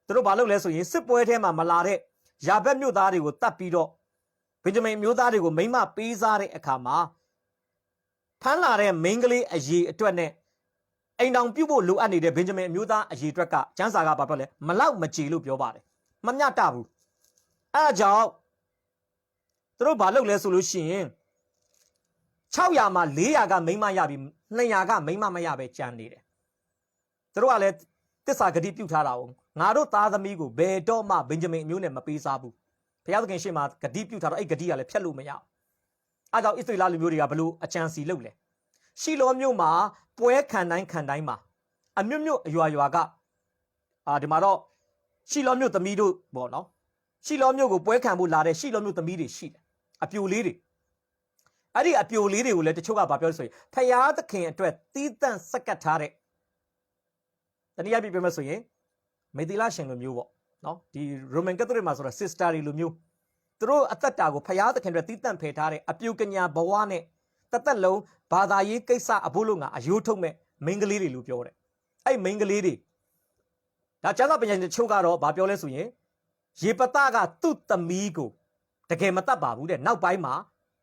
သူတို့ဘာလုပ်လဲဆိုရင်စစ်ပွဲထဲမှာမလာတဲ့ယာဘက်မြို့သားတွေကိုတတ်ပြီးတော့ဗင်ဂျမိန်မျိုးသားတွေကိုမိန်းမပေးစားတဲ့အခါမှာဖမ်းလာတဲ့မိန်းကလေးအရေးအတွက်နဲ့အိမ်တောင်ပြုတ်ဖို့လိုအပ်နေတဲ့ဗင်ဂျမိန်မျိုးသားအရေးအတွက်ကကျန်းစာကဘာပြောလဲမလောက်မကြေလို့ပြောပါတယ်မမျှတဘူးအဲဒါကြောင့်သူတို့ဘာလုပ်လဲဆိုလို့ရှိရင်600မှာ400ကမိန်းမရပြီး200ကမိန်းမမရပဲကြံနေတယ်သူတို့ကလည်းတစ္ဆာဂတိပြုထားတာ哦ငါတို့သားသမီးကိုဘယ်တော့မှဗင်ဂျမိန်အမျိုးနဲ့မပေးစားဘူးဘုရားသခင်ရှေ့မှာဂတိပြုထားတော့အဲ့ဂတိကလည်းဖျက်လို့မရအဲကြောင့်ဣသရေလလူမျိုးတွေကဘလို့အကြံစီလုပ်လဲရှိလောမြို့မှာပွဲခံတိုင်းမှာအမြို့အရွာကဒီမှာတော့ရှိလောမြို့သမီးတို့ပေါ့နော်ရှိလောမြို့ကိုပွဲခံဖို့လာတဲ့ရှိလောမြို့သမီးတွေရှိတယ်အပြိုလေးတွေအဲ့ဒီအပြိုလေးတွေကိုလည်းတချို့ကဗာပြောဆိုရင်ဖယားသခင်အတွက်တီးတန့်စက်ကတ်ထားတဲ့တနည်းအားဖြင့်ပြောမယ်ဆိုရင်မေသီလရှင်လိုမျိုးပေါ့နော်ဒီရိုမန်ကက်သလစ်မှာဆိုတာ sister တွေလိုမျိုးသူတို့အသက်တာကိုဖယားသခင်အတွက်တီးတန့်ဖယ်ထားတဲ့အပြိုကညာဘဝနဲ့တသက်လုံးဘာသာရေးကိစ္စအဖို့လို့ငါအယိုးထုတ်မဲ့မိန်းကလေးတွေလို့ပြောတယ်အဲ့မိန်းကလေးတွေဒါကျမ်းစာပညာရှင်တချို့ကတော့ဗာပြောလဲဆိုရင်ရေပတကသူ့သမီးကိုတကယ်မတတ်ပါဘူးတဲ့နောက်ပိုင်းမှာ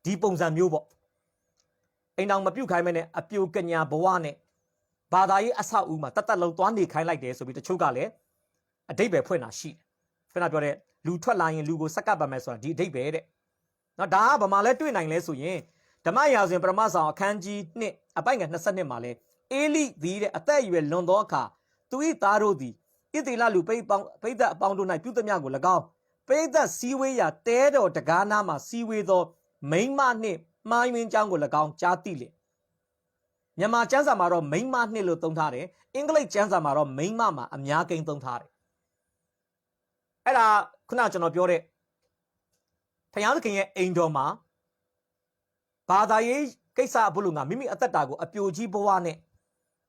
ဒီပုံစံမျိုးပေါ့အိမ်တော်မပြုတ်ခိုင်းမဲနဲ့အပြိုကညာဘဝနဲ့ဘာသာရေးအဆောက်အဦမှာတတ်လုံးသွားနေခိုင်းလိုက်တယ်ဆိုပြီးတချို့ကလည်းအတိတ်ပဲဖွင့်တာရှိတယ်ခဏပြောတဲ့လူထွက်လာရင်လူကိုစက္ကပ်ပါမယ်ဆိုတာဒီအတိတ်ပဲတဲ့နော်ဒါကဗမာလဲတွေ့နိုင်လဲဆိုရင်ဓမ္မရာဇဝင်ပရမဆောင်အခန်းကြီး1အပိုင်ငယ်22မှာလဲအေလိသည်တဲ့အသက်အရွယ်လွန်သောအခါသူ၏သားတို့သည်ဣသေလလူပိတ်သက်အပေါင်းတို့၌ပြုသမျှကို၎င်းပိတ်သက်စည်းဝေးရာတဲတော်တကားနားမှာစည်းဝေးသောမိန်းမနှင့် မှားယွင်းကြောင်းကို၎င်းကြားသိလေမြန်မာကျမ်းစာမှာတော့မိန်းမနှစ်လို့သုံးထားတယ်အင်္ဂလိပ်ကျမ်းစာမှာတော့မိန်းမမှာအများကိန်းသုံးထားတယ်အဲ့ဒါခုနကျွန်တော်ပြောတဲ့ဖယားသခင်ရဲ့အိမ်တော်မှာဘာသာရေးကိစ္စအဖို့လို့ငါမိမိအသက်တာကိုအပြိုကြီးဘဝနဲ့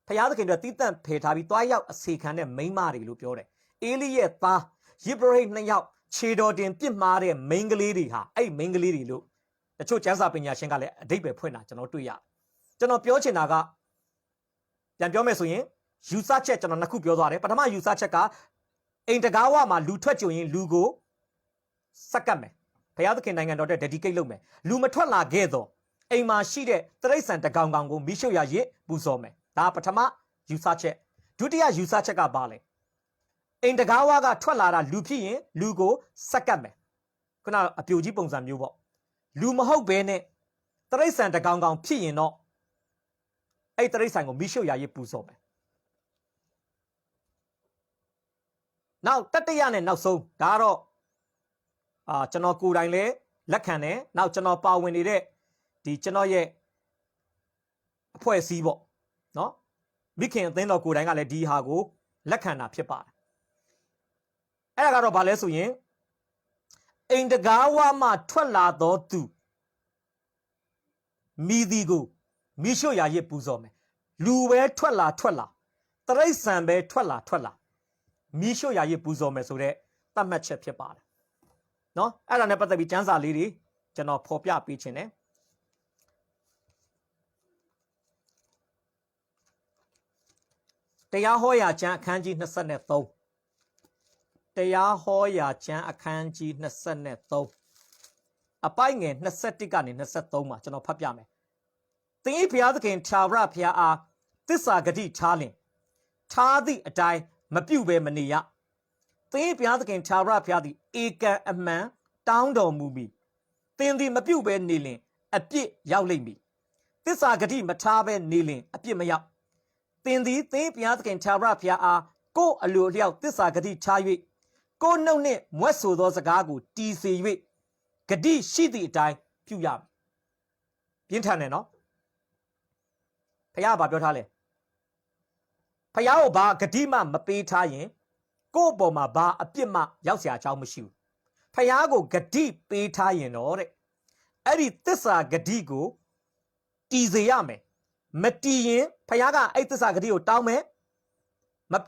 ဖယားသခင်တို့တီးတန့်ဖယ်ထားပြီးတွားရောက်အစီခံတဲ့မိန်းမတွေလို့ပြောတယ်အေလိရဲ့သားယေဘရဟိနှစ်ယောက်ခြေတော်တင်ပြစ်မှားတဲ့မိန်းကလေးတွေဟာအဲ့မိန်းကလေးတွေလို့တချို့ကျမ်းစာပညာရှင်ကလည်းအဓိပ္ပာယ်ဖွင့်တာကျွန်တော်တွေ့ရတယ်ကျွန်တော်ပြောချင်တာကပြန်ပြောမယ်ဆိုရင်ယူဆချက်ကျွန်တော်နှစ်ခုပြောသွားတယ်ပထမယူဆချက်ကအိမ်တကားဝမှာလူထွက်ကြုံရင်လူကိုစက္ကပ်မယ်ဘုရားသခင်နိုင်ငံတော်တဲ့ dedicate လုပ်မယ်လူမထွက်လာခဲ့တော့အိမ်မှာရှိတဲ့တိရစ္ဆာန်တကောင်ကောင်ကိုမိရှုရရစ်ပူဇော်မယ်ဒါပထမယူဆချက်ဒုတိယယူဆချက်ကဘာလဲအိမ်တကားဝကထွက်လာတာလူဖြစ်ရင်လူကိုစက္ကပ်မယ်ခုနအပြိုကြီးပုံစံမျိုးပေါ့လူမဟုတ်ဘဲနဲ့တိရစ္ဆာန်တကောင်ကောင်ဖြစ်ရင်တော့အဲ့တိရစ္ဆာန်ကိုမိရှုရရစ်ပူဇော်မယ်နောက်တတိယနဲ့နောက်ဆုံးဒါကတော့ကျွန်တော်ကိုယ်တိုင်လည်းလက်ခံတယ်နောက်ကျွန်တော်ပါဝင်နေတဲ့ဒီကျွန်တော်ရဲ့အဖွဲ့အစည်းပေါ့နော်မိခင်အသင်းတော်ကိုယ်တိုင်ကလည်းဒီဟာကိုလက်ခံတာဖြစ်ပါတယ်အဲ့ဒါကတော့ဘာလဲဆိုရင်အိမ်တကားဝမှထွက်လာသောသူမိသည်ကိုမိရှုရာရစ်ပူဇော်မယ်လူပဲထွက်လာတရိษံပဲထွက်လာမိရှုရာရစ်ပူဇော်မယ်ဆိုတဲ့သတ်မှတ်ချက်ဖြစ်ပါတယ်နော်အဲ့ဒါနဲ့ပတ်သက်ပြီးကျမ်းစာလေးတွေကျွန်တော်ဖော်ပြပေးခြင်းတယ်တရားဟောရာကျမ်းအခန်းကြီး23တရားဟောရာကျမ်းအခန်းကြီး23အပိုင်ငယ်21ကနေ23မှာကျွန်တော်ဖတ်ပြမယ်သင်၏ဘုရားသခင်ထာဝရဘုရားအားသစ္စာဂတိထားလင်ထားသည့်အတိုင်းမပြုတ်ဘဲမနေရသင်၏ဘုရားသခင်ထာဝရဘုရားသည်ဧကံအမှန်တောင်းတော်မူမည်သင်သည်မပြုတ်ဘဲနေလင်အပြစ်ရောက်လိမ့်မည်သစ္စာဂတိမထားဘဲနေလင်အပြစ်မရောက်သင်သည်သင်ဘုရားသခင်ထာဝရဘုရားအားကိုယ်အလိုလျောက်သစ္စာဂတိထား၍ကိုယ်နှုတ်နှင့်မွဲ့ဆိုသောစကားကိုတည်စေ၍ဂတိရှိသည့်အတိုင်းပြုရမည်ပြင်းထန်တယ်နော်ဘုရားကဘာပြောထားလဲဘုရားကိုဘာဂတိမှမပေးထားရင်ကိုယ့်အပေါ်မှာဘာအပြစ်မှရောက်เสียအကြောင်းမရှိဘူးဘုရားကိုဂတိပေးထားရင်တော့တဲ့အဲ့ဒီသစ္စာဂတိကိုတည်စေရမယ်မတည်ရင်ဘုရားကအဲ့သစ္စာဂတိကိုတောင်းမယ်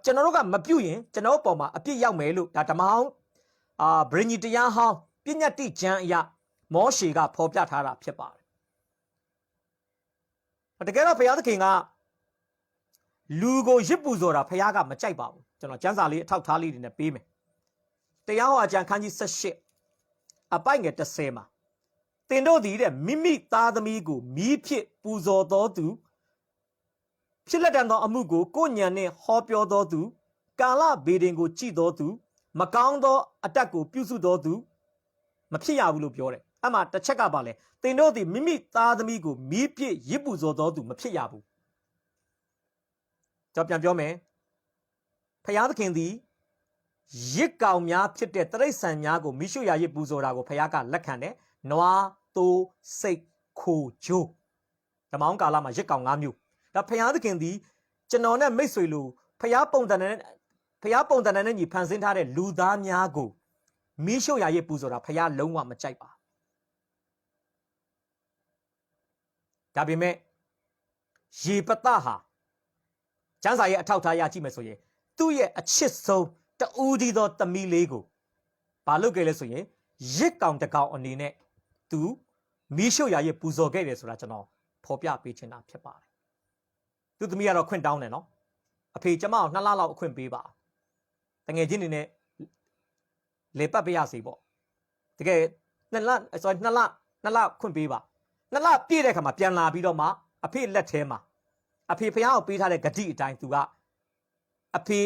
ကျွန်တော်တို့ကမပြုတ်ရင်ကျွန်တော်ပေါ်မှာအပြစ်ရောက်မယ်လို့ဒါဓမ္မဟောင်းဗြိဉ္စီတရားဟောင်းပညတ်တိကျမ်းအရာမောရှေကဖော်ပြထားတာဖြစ်ပါတယ်တကယ်တော့ဘုရားသခင်ကလူကိုရစ်ပူဇော်တာဘုရားကမကြိုက်ပါဘူးကျွန်တော်ကျမ်းစာလေးအထောက်ထားလေးတွေနဲ့ပေးမယ်တရားဟောအကျမ်းခန်းကြီး18အပိုင်ငယ်30မှာသင်တို့သည်တဲ့မိမိသားသမီးကိုမီးဖြစ်ပူဇော်တော်သူဖြစ်လက်တန်သောအမှုကိုကိုယ်ညံနှင့်ဟောပြောသောသူကာလဗေဒင်ကိုကြည်သောသူမကောင်းသောအတတ်ကိုပြုစုသောသူမဖြစ်ရဘူးလို့ပြောတယ်အဲ့မှာတစ်ချက်ကပါလဲသင်တို့သည်မိမိသားသမီးကိုမီးပြစ်ရစ်ပူဇော်သောသူမဖြစ်ရဘူးကျွန်တော်ပြန်ပြောမယ်ဖယားသခင်သည်ရစ်ကောင်များဖြစ်တဲ့တိရစ္ဆာန်များကိုမိရှုရာရစ်ပူဇော်တာကိုဖယားကလက်ခံတယ်နွားသိုးစိတ်ခိုဂျိုးဓမ္မအောင်ကာလမှာရစ်ကောင်၅မျိုးဒါဖယားသခင်သည်ကျွန်တော်နဲ့မိတ်ဆွေလူဖယားပုံတန်နဲ့ညီဖန်ဆင်းထားတဲ့လူသားများကိုမိရှုရာရစ်ပူဇော်တာဖယားလုံးဝမကြိုက်ပါဒါပေမဲ့ရေပတဟာကျမ်းစာရဲ့အထောက်ထားရကြည့်မယ်ဆိုရင်သူ့ရဲ့အချစ်ဆုံးတူးဒီသောသမီးလေးကိုဘာလုပ်ခဲ့လဲဆိုရင်ရစ်ကောင်တကောင်အနေနဲ့သူမီးရှို့ရာရဲ့ပူဇော်ခဲ့တယ်ဆိုတာကျွန်တော်ဖော်ပြပေးချင်တာဖြစ်ပါတယ်သူသမီးကတော့ခွင့်တောင်းတယ်နော်အဖေကျမကို2လလောက်အခွင့်ပေးပါတငယ်ချင်းတွေနဲ့လေပတ်ပေးရစီပေါ့တကယ်2လခွင့်ပေးပါ2လပြည့်တဲ့ခါမှာပြန်လာပြီးတော့မှအဖေလက်ထဲမှာအဖေဖယားကိုပေးထားတဲ့ဂတိအတိုင်းသူကအဖေ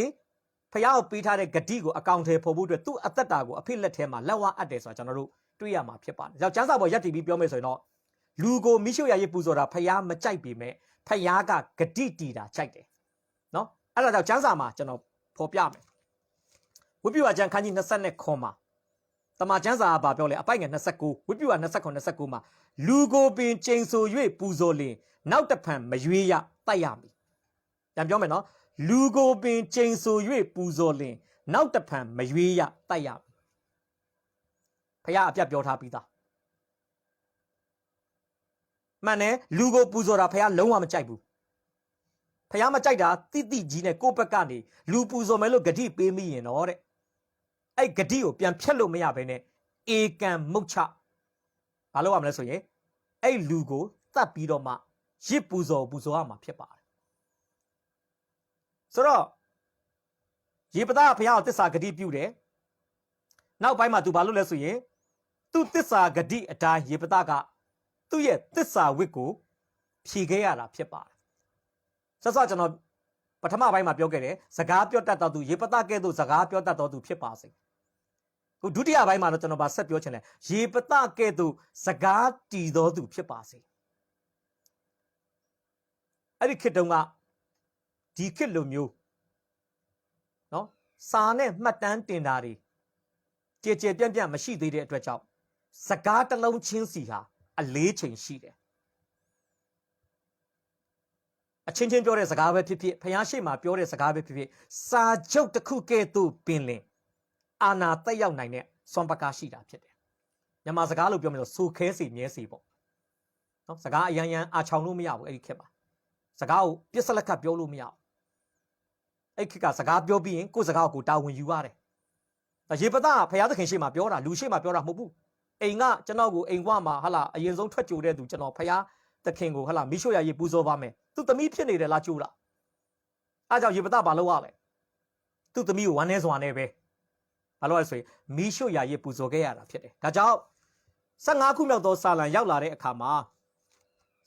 ဖယားကိုပေးထားတဲ့ဂတိကိုအကောင့်ထဲပေါ်ဖို့အတွက်သူ့အသက်တာကိုအဖေလက်ထဲမှာလက်ဝါအပ်တယ်ဆိုတာကျွန်တော်တို့တွေ့ရမှာဖြစ်ပါတယ်။ကြောင့်ကျမ်းစာပေါ်ရပ်တည်ပြီးပြောမယ်ဆိုရင်တော့လူကိုမိရှုရာရစ်ပူဇော်တာဖယားမကြိုက်ပေမဲ့ဖယားကဂတိတီတာကြိုက်တယ်။နော်အဲ့ဒါကြောင့်ကျမ်းစာမှာကျွန်တော်ဖော်ပြမယ်။ဝိပုဝါကျမ်းခန်းကြီး20ခွန်မှာတ တမချန်းစာကဘာပြောလဲအပိုက်ငယ်29ဝိပုက29မှာလူကိုပင်ချိန်ဆို၍ပူဇော်လင်နောက်တစ်ဖန်မရွေးရတိုက်ရမည်ပြန်ပြောမယ်နော်လူကိုပင်ချိန်ဆို၍ပူဇော်လင်နောက်တစ်ဖန်မရွေးရတိုက်ရမည်ဖခင်အပြတ်ပြောထားပြီးသားမှန်တယ်လူကိုပူဇော်တာဖခင်လုံးဝမကြိုက်ဘူးဖခင်မကြိုက်တာတိတိကြီးနဲ့ကိုယ့်ဘက်ကနေလူပူဇော်မယ်လို့ဂတိပေးမိရင်တော့တဲ့အဲ့ဂတိကိုပြန်ဖြတ်လို့မရဘဲနဲ့ဧကံမုတ်ချဘာလို့ရမလဲဆိုရင်အဲ့လူကိုတတ်ပြီးတော့မှရစ်ပူဇော်ရမှာဖြစ်ပါတယ်ဆိုတော့ရေပသားဖခင်ကိုတစ္ဆာဂတိပြုတယ်နောက်ပိုင်းမှာသူဘာလုပ်လဲဆိုရင်သူတစ္ဆာဂတိအတိုင်းရေပသားကသူ့ရဲ့တစ္ဆာဝိတ်ကိုဖြေခဲ့ရတာဖြစ်ပါတယ်ဆက်စကျွန်တော်ပထမပိုင်းမှာပြောခဲ့တယ်စကားပြောတတ်တော်သူရေပသားကဲ့သို့စကားပြောတတ်တော်သူဖြစ်ပါစေခုဒုတိယပိုင်းမှာတော့ကျွန်တော်ဗာဆက်ပြောချင်တယ်ရေပသားကဲ့သို့စကားတည်တော်သူဖြစ်ပါစေအဲ့ဒီခေတ်တုန်းကဒီခေတ်လိုမျိုးနော်စာနဲ့မှတ်တမ်းတင်တာတွေကြည်ပြန့်မရှိသေးတဲ့အတွက်ကြောင့်စကားတစ်လုံးချင်းစီဟာအလေးချိန်ရှိတယ်အချင်းချင်းပြောတဲ့စကားပဲဖြစ်ဖြစ်ဖျားရှိမှပြောတဲ့စကားပဲဖြစ်ဖြစ်စာချုပ်တစ်ခုကဲ့သို့ပင်လင်အာနာတက်ရောက်နိုင်တဲ့စွမ်းပကားရှိတာဖြစ်တယ်မြန်မာစကားလို့ပြောမယ်ဆိုခဲစီမြဲစီပေါ့နော်စကားအရန်အာချောင်လို့မရဘူးအဲ့ဒီခေတ်မှာစကားကိုပြစ်စလက်ကပြောလို့မရဘူးအဲ့ခေတ်ကစကားပြောပြီးရင်ကိုယ်စကားကိုတာဝန်ယူရတယ်ရေပသားဖျားသခင်ရှိမှပြောတာလူရှိမှပြောတာမဟုတ်ဘူးအိမ်ကကျွန်တော်ကိုအိမ်ဝမှာဟာလာအရင်ဆုံးထွက်ကြိုတဲ့သူကျွန်တော်ဖျားသခင်ကိုဟာလာမိရှို့ရရေးပူဇော်ပါမယ်သူသမီးဖြစ်နေတယ်လားကြိုးလားအားကြောင့်ရေပသားဘာလုပ်ရလဲသူသမီးကိုဝမ်းနေစွာနဲ့ပဲဘာလို့လဲဆိုရင်မိရှို့ရရေးပူဇော်ခဲ့ရတာဖြစ်တယ်ဒါကြောင့်15ခုမြောက်သောစာလံရောက်လာတဲ့အခါမှာ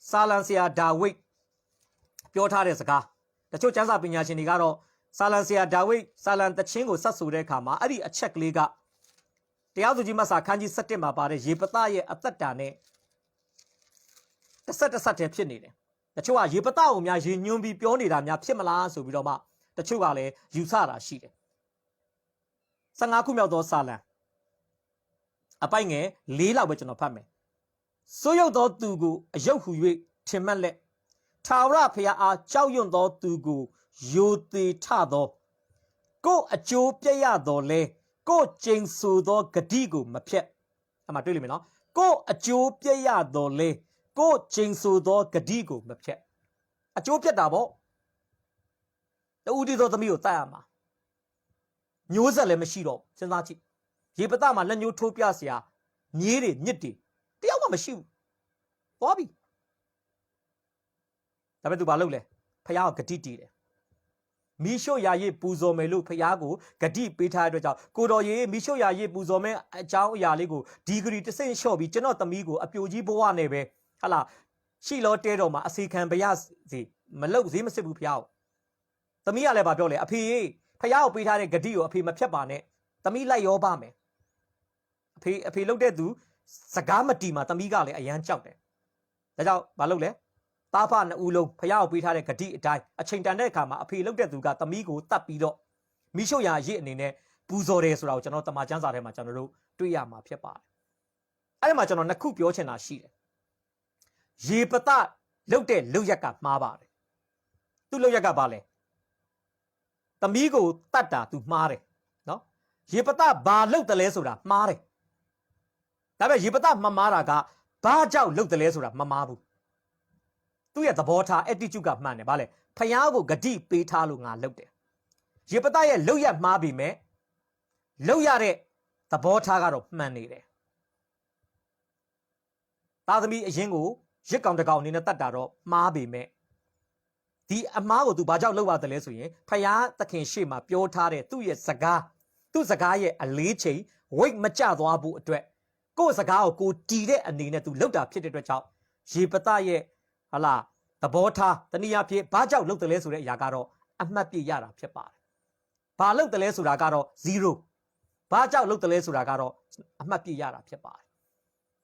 စာလံဆရာဒါဝိဒ်ပြောထားတဲ့စကားတချို့ကျမ်းစာပညာရှင်တွေကတော့စာလံဆရာဒါဝိဒ်စာလံတခြင်းကိုဆက်ဆိုတဲ့အခါမှာအဲ့ဒီအချက်ကလေးကတရားသူကြီးမဆာခန်းကြီး7မှာပါတဲ့ရေပသားရဲ့အသက်တာနဲ့တစ်ဆက်တည်းဖြစ်နေတယ်တချို့ကရေပသားကိုများရေညွှန်းပြီးပြောနေတာများဖြစ်မလားဆိုပြီးတော့မှတချို့ကလည်းယူဆတာရှိတယ်15ခုမြောက်သောစာလံအပိုက်ငယ်4လောက်ပဲကျွန်တော်ဖတ်မယ်စိုးရုပ်သောသူကိုအယုတ်ဟူ၍ထင်မှတ်လက်ထာဝရဘုရားအားကြောက်ရွံ့သောသူကိုယိုသေးထသောကိုအကျိုးပြည့်ရတော်လဲကိုကျိန်ဆိုသောဂတိကိုမဖြတ်အမှတွေ့လိမ့်မယ်နော်ကိုအကျိုးပြည့်ရတော်လဲကိုကျိန်ဆိုသောဂတိကိုမဖြတ်အကျိုးပြတ်တာပေါ့တူတီသောသမီးကိုတတ်ရမှာမျိုးဆက်လည်းမရှိတော့စဉ်းစားကြည့်ရေပသားမှာလက်ညှိုးထိုးပြเสียမြေးတွေမြစ်တွေတယောက်မှမရှိဘူးသွားပြီဒါပေမဲ့သူဘာလုပ်လဲဖယားကိုဂတိတည်တယ်မိရှုရာရေးပူဇော်မယ်လို့ဖယားကိုဂတိပေးထားတဲ့အတွက်ကြောင့်ကိုတော်ရေမိရှုရာရေးပူဇော်မယ်အကြောင်းအရာလေးကိုဒီဂရီတစ်ဆင့်လျှော့ပြီးကျွန်တော်သမီးကိုအပြိုကြီးဘဝနဲ့ပဲဟာလာရှိလောတဲတော်မှာအစီခံပရစီမလုတ်ဈေးမစစ်ဘူးဖယားကိုသမီးကလည်းဗာပြောလေအဖေဖယားကိုပေးထားတဲ့ဂတိကိုအဖေမဖြတ်ပါနဲ့သမီးလိုက်ရောပါမယ်အဖေလုတ်တဲ့သူစကားမတီမှာသမီးကလည်းအရန်ကြောက်တယ်ဒါကြောင့်ဘာလုပ်လဲသားဖနှစ်ဦးလုံးဖယားကိုပေးထားတဲ့ဂတိအတိုင်းအချိန်တန်တဲ့အခါမှာအဖေလုတ်တဲ့သူကသမီးကိုတတ်ပြီးတော့မိရှုရာရစ်အနေနဲ့ပူဇော်တယ်ဆိုတာကိုကျွန်တော်တမန်ကျမ်းစာထဲမှာကျွန်တော်တို့တွေ့ရမှာဖြစ်ပါတယ်အဲ့ဒီမှာကျွန်တော်နှစ်ခုပြောချင်တာရှိတယ်ရေပသလုတ်တဲ့လုတ်ရက်ကမှားပါတယ်သူ့လုတ်ရက်ကဘာလဲသမီးကိုတတ်တာသူမှားတယ်နော်ရေပသဘာလုတ်တယ်လဲဆိုတာမှားတယ်ဒါပေမဲ့ရေပသမမှားတာကဘာကြောင့်လုတ်တယ်လဲဆိုတာမမှားဘူးသူ့ရဲ့သဘောထား attitude ကမှန်တယ်ဗါလဲဖယားကိုဂတိပေးထားလို့ငါလုတ်တယ်ရေပသရဲ့လုတ်ရက်မှားပြီမဲ့လုတ်ရတဲ့သဘောထားကတော့မှန်နေတယ်သားသမီးအရင်ကိုရစ်ကောင်တကောင်အနေနဲ့တတ်တာတော့မှားပြီမဲ့ဒီအမားကိုသူဘာကြောင့်လုတ်ရတယ်လဲဆိုရင်ဖယားသခင်ရှေ့မှာပြောထားတဲ့သူ့ရဲ့စကားသူ့စကားရဲ့အလေးချိန်ဝိတ်မကျသွားဖို့အတွက်ကိုယ့်စကားကိုတီးတဲ့အနေနဲ့သူလုတ်တာဖြစ်တဲ့အတွက်ကြောင့်ရေပသရဲ့ဟလာသဘောထားတနည်းအားဖြင့်ဘာကြောင့်လုတ်တယ်လဲဆိုတဲ့အရာကတော့အမှတ်ပြရတာဖြစ်ပါတယ်။ဘာလုတ်တယ်လဲဆိုတာကတော့0ဘာကြောင့်လုတ်တယ်လဲဆိုတာကတော့အမှတ်ပြရတာဖြစ်ပါတယ်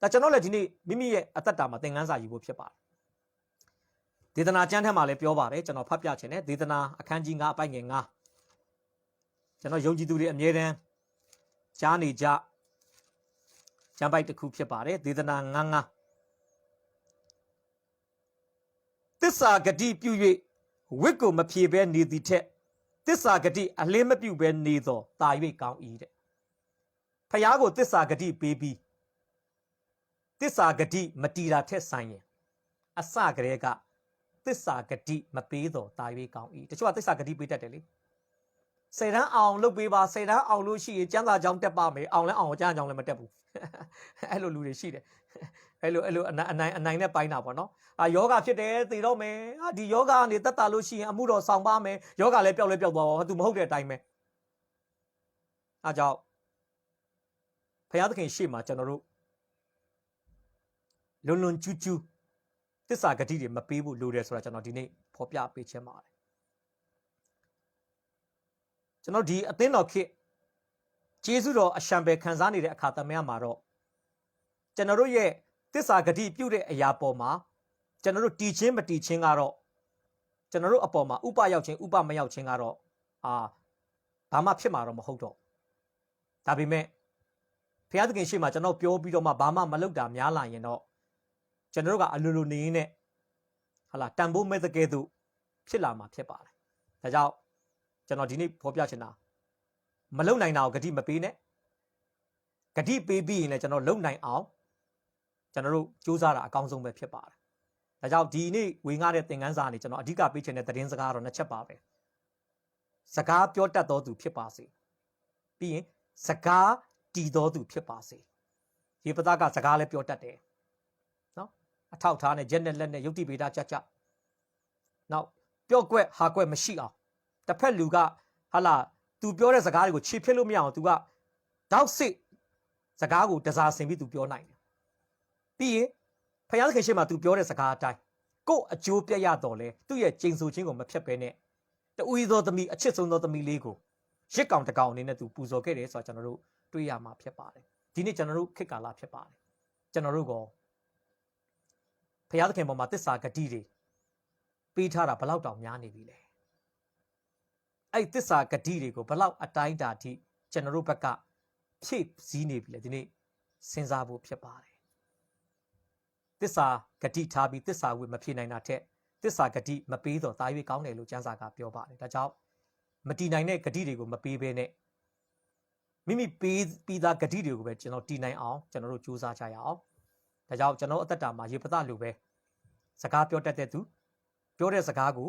။ဒါကျွန်တော်လည်းဒီနေ့မိမိရဲ့အသက်တာမှာသင်ခန်းစာယူဖို့ဖြစ်ပါတယ်။ဒေသနာကျမ်းထဲမှာလည်းပြောပါတယ်ကျွန်တော်ဖတ်ပြချင်တယ်ဒေသနာအခန်းကြီး9အပိုင်ငယ်9 ကျွန်တော်ယုံကြည်သူတွေအမြဲတမ်းကြားနေကြ ကျမ်းပိုက်တစ်ခုဖြစ်ပါတယ်ဒေသနာ9သစ္စာဂတိပြု၍ဝိတ်ကိုမဖြေဘဲနေသည်ထက်သစ္စာဂတိအလင်းမပြုဘဲနေသောတာ၍ကောင်း၏တဲ့ဖယားကိုသစ္စာဂတိပေးပြီးသစ္စာဂတိမတီတာထက်ဆိုင်ရင်အစကတည်းကသစ္စာဂတိမပေးတော့တာ၍ကောင်း၏တချို့ကသစ္စာဂတိပေးတတ်တယ်လေစေတန်းအောင်လုပ်ပေးပါစေတန်းအောင်လို့ရှိရင်ကျမ်းစာကြောင်းတက်ပါမယ်အောင်လဲအောင်ကျမ်းစာကြောင်းလည်းမတက်ဘူးအဲ့လိုလူတွေရှိတယ်အဲ့လိုအနိုင်နဲ့ပိုင်းတာပေါ့နော်ယောဂဖြစ်တယ်သိတော့မယ်ဒီယောဂကနေတက်တာလို့ရှိရင်အမှုတော်ဆောင်ပါမယ်ယောဂလည်းပျောက်လဲပျောက်သွားပါသူမဟုတ်တဲ့အတိုင်းပဲအားကြောင့်ဘုရားသခင်ရှေ့မှာကျွန်တော်တို့လွန်ကျူးကျူးသစ္စာဂတိတွေမပေးဘူးလို့တယ်ဆိုတာကျွန်တော်ဒီနေ့ဖော်ပြပေးခြင်းပါတယ်ကျွန်တော်ဒီအသင်းတော်ခေတ်ကျေးဇူးတော်အရှံပဲခံစားနေတဲ့အခါသမယမှာတော့ကျွန်တော်တို့ရဲ့သစ္စာဂတိပြုတဲ့အရာပေါ်မှာကျွန်တော်တို့တည်ခြင်းမတည်ခြင်းကတော့ကျွန်တော်တို့အပေါ်မှာဥပရောက်ခြင်းဥပမရောက်ခြင်းကတော့ဘာမှဖြစ်မှာတော့မဟုတ်တော့ဒါပေမဲ့ဘုရားသခင်ရှေ့မှာကျွန်တော်ပြောပြီးတော့မှဘာမှမလုပ်တာများလာရင်တော့ကျွန်တော်တို့ကအလိုလိုနေနေဟာလာတန်ဖိုးမဲ့တဲ့ကဲ့သို့ဖြစ်လာမှာဖြစ်ပါတယ်ဒါကြောင့်ကျွန်တော်ဒီနေ့ဖော်ပြချင်တာမလုံနိုင်တာကိုဂတိမပေးနဲ့ဂတိပေးပြီးရင်လည်းကျွန်တော်လုံနိုင်အောင်ကျွန်တော်တို့စူးစမ်းတာအကောင်းဆုံးပဲဖြစ်ပါတယ်ဒါကြောင့်ဒီနေ့ဝေငှတဲ့သင်ခန်းစာနေကျွန်တော်အဓိကပေးချင်တဲ့သတင်းစကားတော့နှစ်ချက်ပါပဲစကားပြောတတ်တော်သူဖြစ်ပါစေပြီးရင်စကားတည်တော်သူဖြစ်ပါစေရေပသကစကားလည်းပြောတတ်တယ်နော်အထောက်ထားနဲ့ရက်နဲ့လက်နဲ့ယုတ်တိဗေဒကြကြနောက်ပြော့ကွက်ဟာကွက်မရှိအောင်တစ်ဖက်လူကဟာလာသူပြောတဲ့စကားတွေကိုခြေဖြစ်လို့မရအောင်သူကတောက်စစ်စကားကိုတစားဆင်ပြီးသူပြောနိုင်တယ်ပြီးရင်ဖယားသခင်ရှေ့မှာသူပြောတဲ့စကားအတိုင်းကို့အကျိုးပြတ်ရတော့လဲသူ့ရဲ့ကျိန်ဆိုခြင်းကိုမဖြတ်ဘဲနဲ့တူဤသောသမီးအချစ်ဆုံးသောသမီးလေးကိုရစ်ကောင်တကောင်အနေနဲ့သူပူဇော်ခဲ့တယ်ဆိုတာကျွန်တော်တို့တွေ့ရမှာဖြစ်ပါတယ်ဒီနေ့ကျွန်တော်တို့ခေတ်ကာလဖြစ်ပါတယ်ကျွန်တော်တို့ကဖယားသခင်ပေါ်မှာသစ္စာဂတိတွေပေးထားတာဘလောက်တောင်များနေပြီလဲအဲ့သစ္စာဂတိတွေကိုဘလောက်အတိုင်းတာထိကျွန်တော်တို့ဘက်ကဖြည့်စည်းနေပြီလေဒီနေ့စဉ်းစားဖို့ဖြစ်ပါတယ်သစ္စာဂတိထားပြီးသစ္စာဝိမဖြည့်နိုင်တာထက်သစ္စာဂတိမပေးတော့တာ၍ကောင်းတယ်လို့ကျမ်းစာကပြောပါတယ်ဒါကြောင့်မတည်နိုင်တဲ့ဂတိတွေကိုမပေးဘဲနဲ့မိမိပေးပြီးသားဂတိတွေကိုပဲကျွန်တော်တည်နိုင်အောင်ကျွန်တော်တို့စူးစမ်းကြရအောင်ဒါကြောင့်ကျွန်တော်အသက်တာမှာရေပသလိုပဲစကားပြောတတ်တဲ့သူပြောတဲ့စကားကို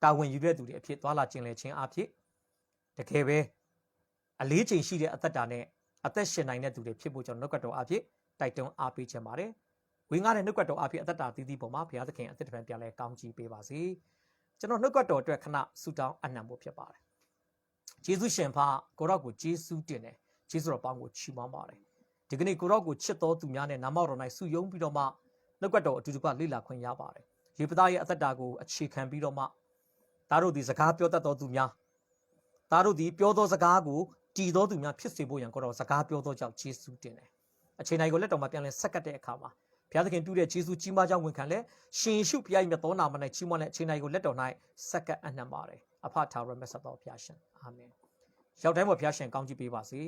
တာဝန်ယူတဲ့သူတွေအဖြစ်သွားလာခြင်းလဲခြင်းအဖြစ်တကယ်ပဲအလေးချိန်ရှိတဲ့အသက်တာနဲ့အသက်ရှင်နိုင်တဲ့သူတွေဖြစ်ဖို့ကျွန်တော်နှုတ်ကပတ်တော်အဖြစ်တိုက်တွန်းအားပေးခြင်းပါတယ်ဝိငှတဲ့နှုတ်ကပတ်တော်အဖြစ်အသက်တာတည်တည်ပေါ်မှာဘုရားသခင်အသက်တပံပြန်လဲကောင်းချီးပေးပါစေကျွန်တော်နှုတ်ကပတ်တော်အတွက်ခဏဆုတောင်းအနံ့ဖို့ဖြစ်ပါတယ်ယေရှုရှင်ဖကိုရော့ကိုယေရှုတင်တယ်ယေရှုတော်ပေါင်းကိုချီးမွမ်းပါတယ်ဒီကနေ့ကိုရော့ကိုချစ်တော်သူများနဲ့နာမတော်၌ဆုယုံပြီးတော့မှနှုတ်ကပတ်တော်အတူတူကလေ့လာခွင့်ရပါတယ်ယေပသားရဲ့အသက်တာကိုအခြေခံပြီးတော့မှသားတို့ဒီစကားပြောတတ်တော်သူများသားတို့ဒီပြောသောစကားကိုတည်တော်သူများဖြစ်စေဖို့ရန်ကိုတော့စကားပြောသောကြောင့်ယေရှုတင်တယ်အချိန်တိုင်းကိုလက်တော်မှာပြန်လဲဆက်ကပ်တဲ့အခါမှာဘုရားသခင်ပြုတဲ့ယေရှုကြီးမားကြောင်းဝန်ခံလဲရှင်ရှုဘုရားရဲ့မြတ်တော်နာမ၌ချီးမွမ်းတဲ့အချိန်တိုင်းကိုလက်တော်၌ဆက်ကပ်အနှံ့ပါတယ်အဖထာဝရမြတ်စွာဘုရားရှင်အာမင်ရောက်တိုင်းပေါ်ဘုရားရှင်ကောင်းချီးပေးပါစေ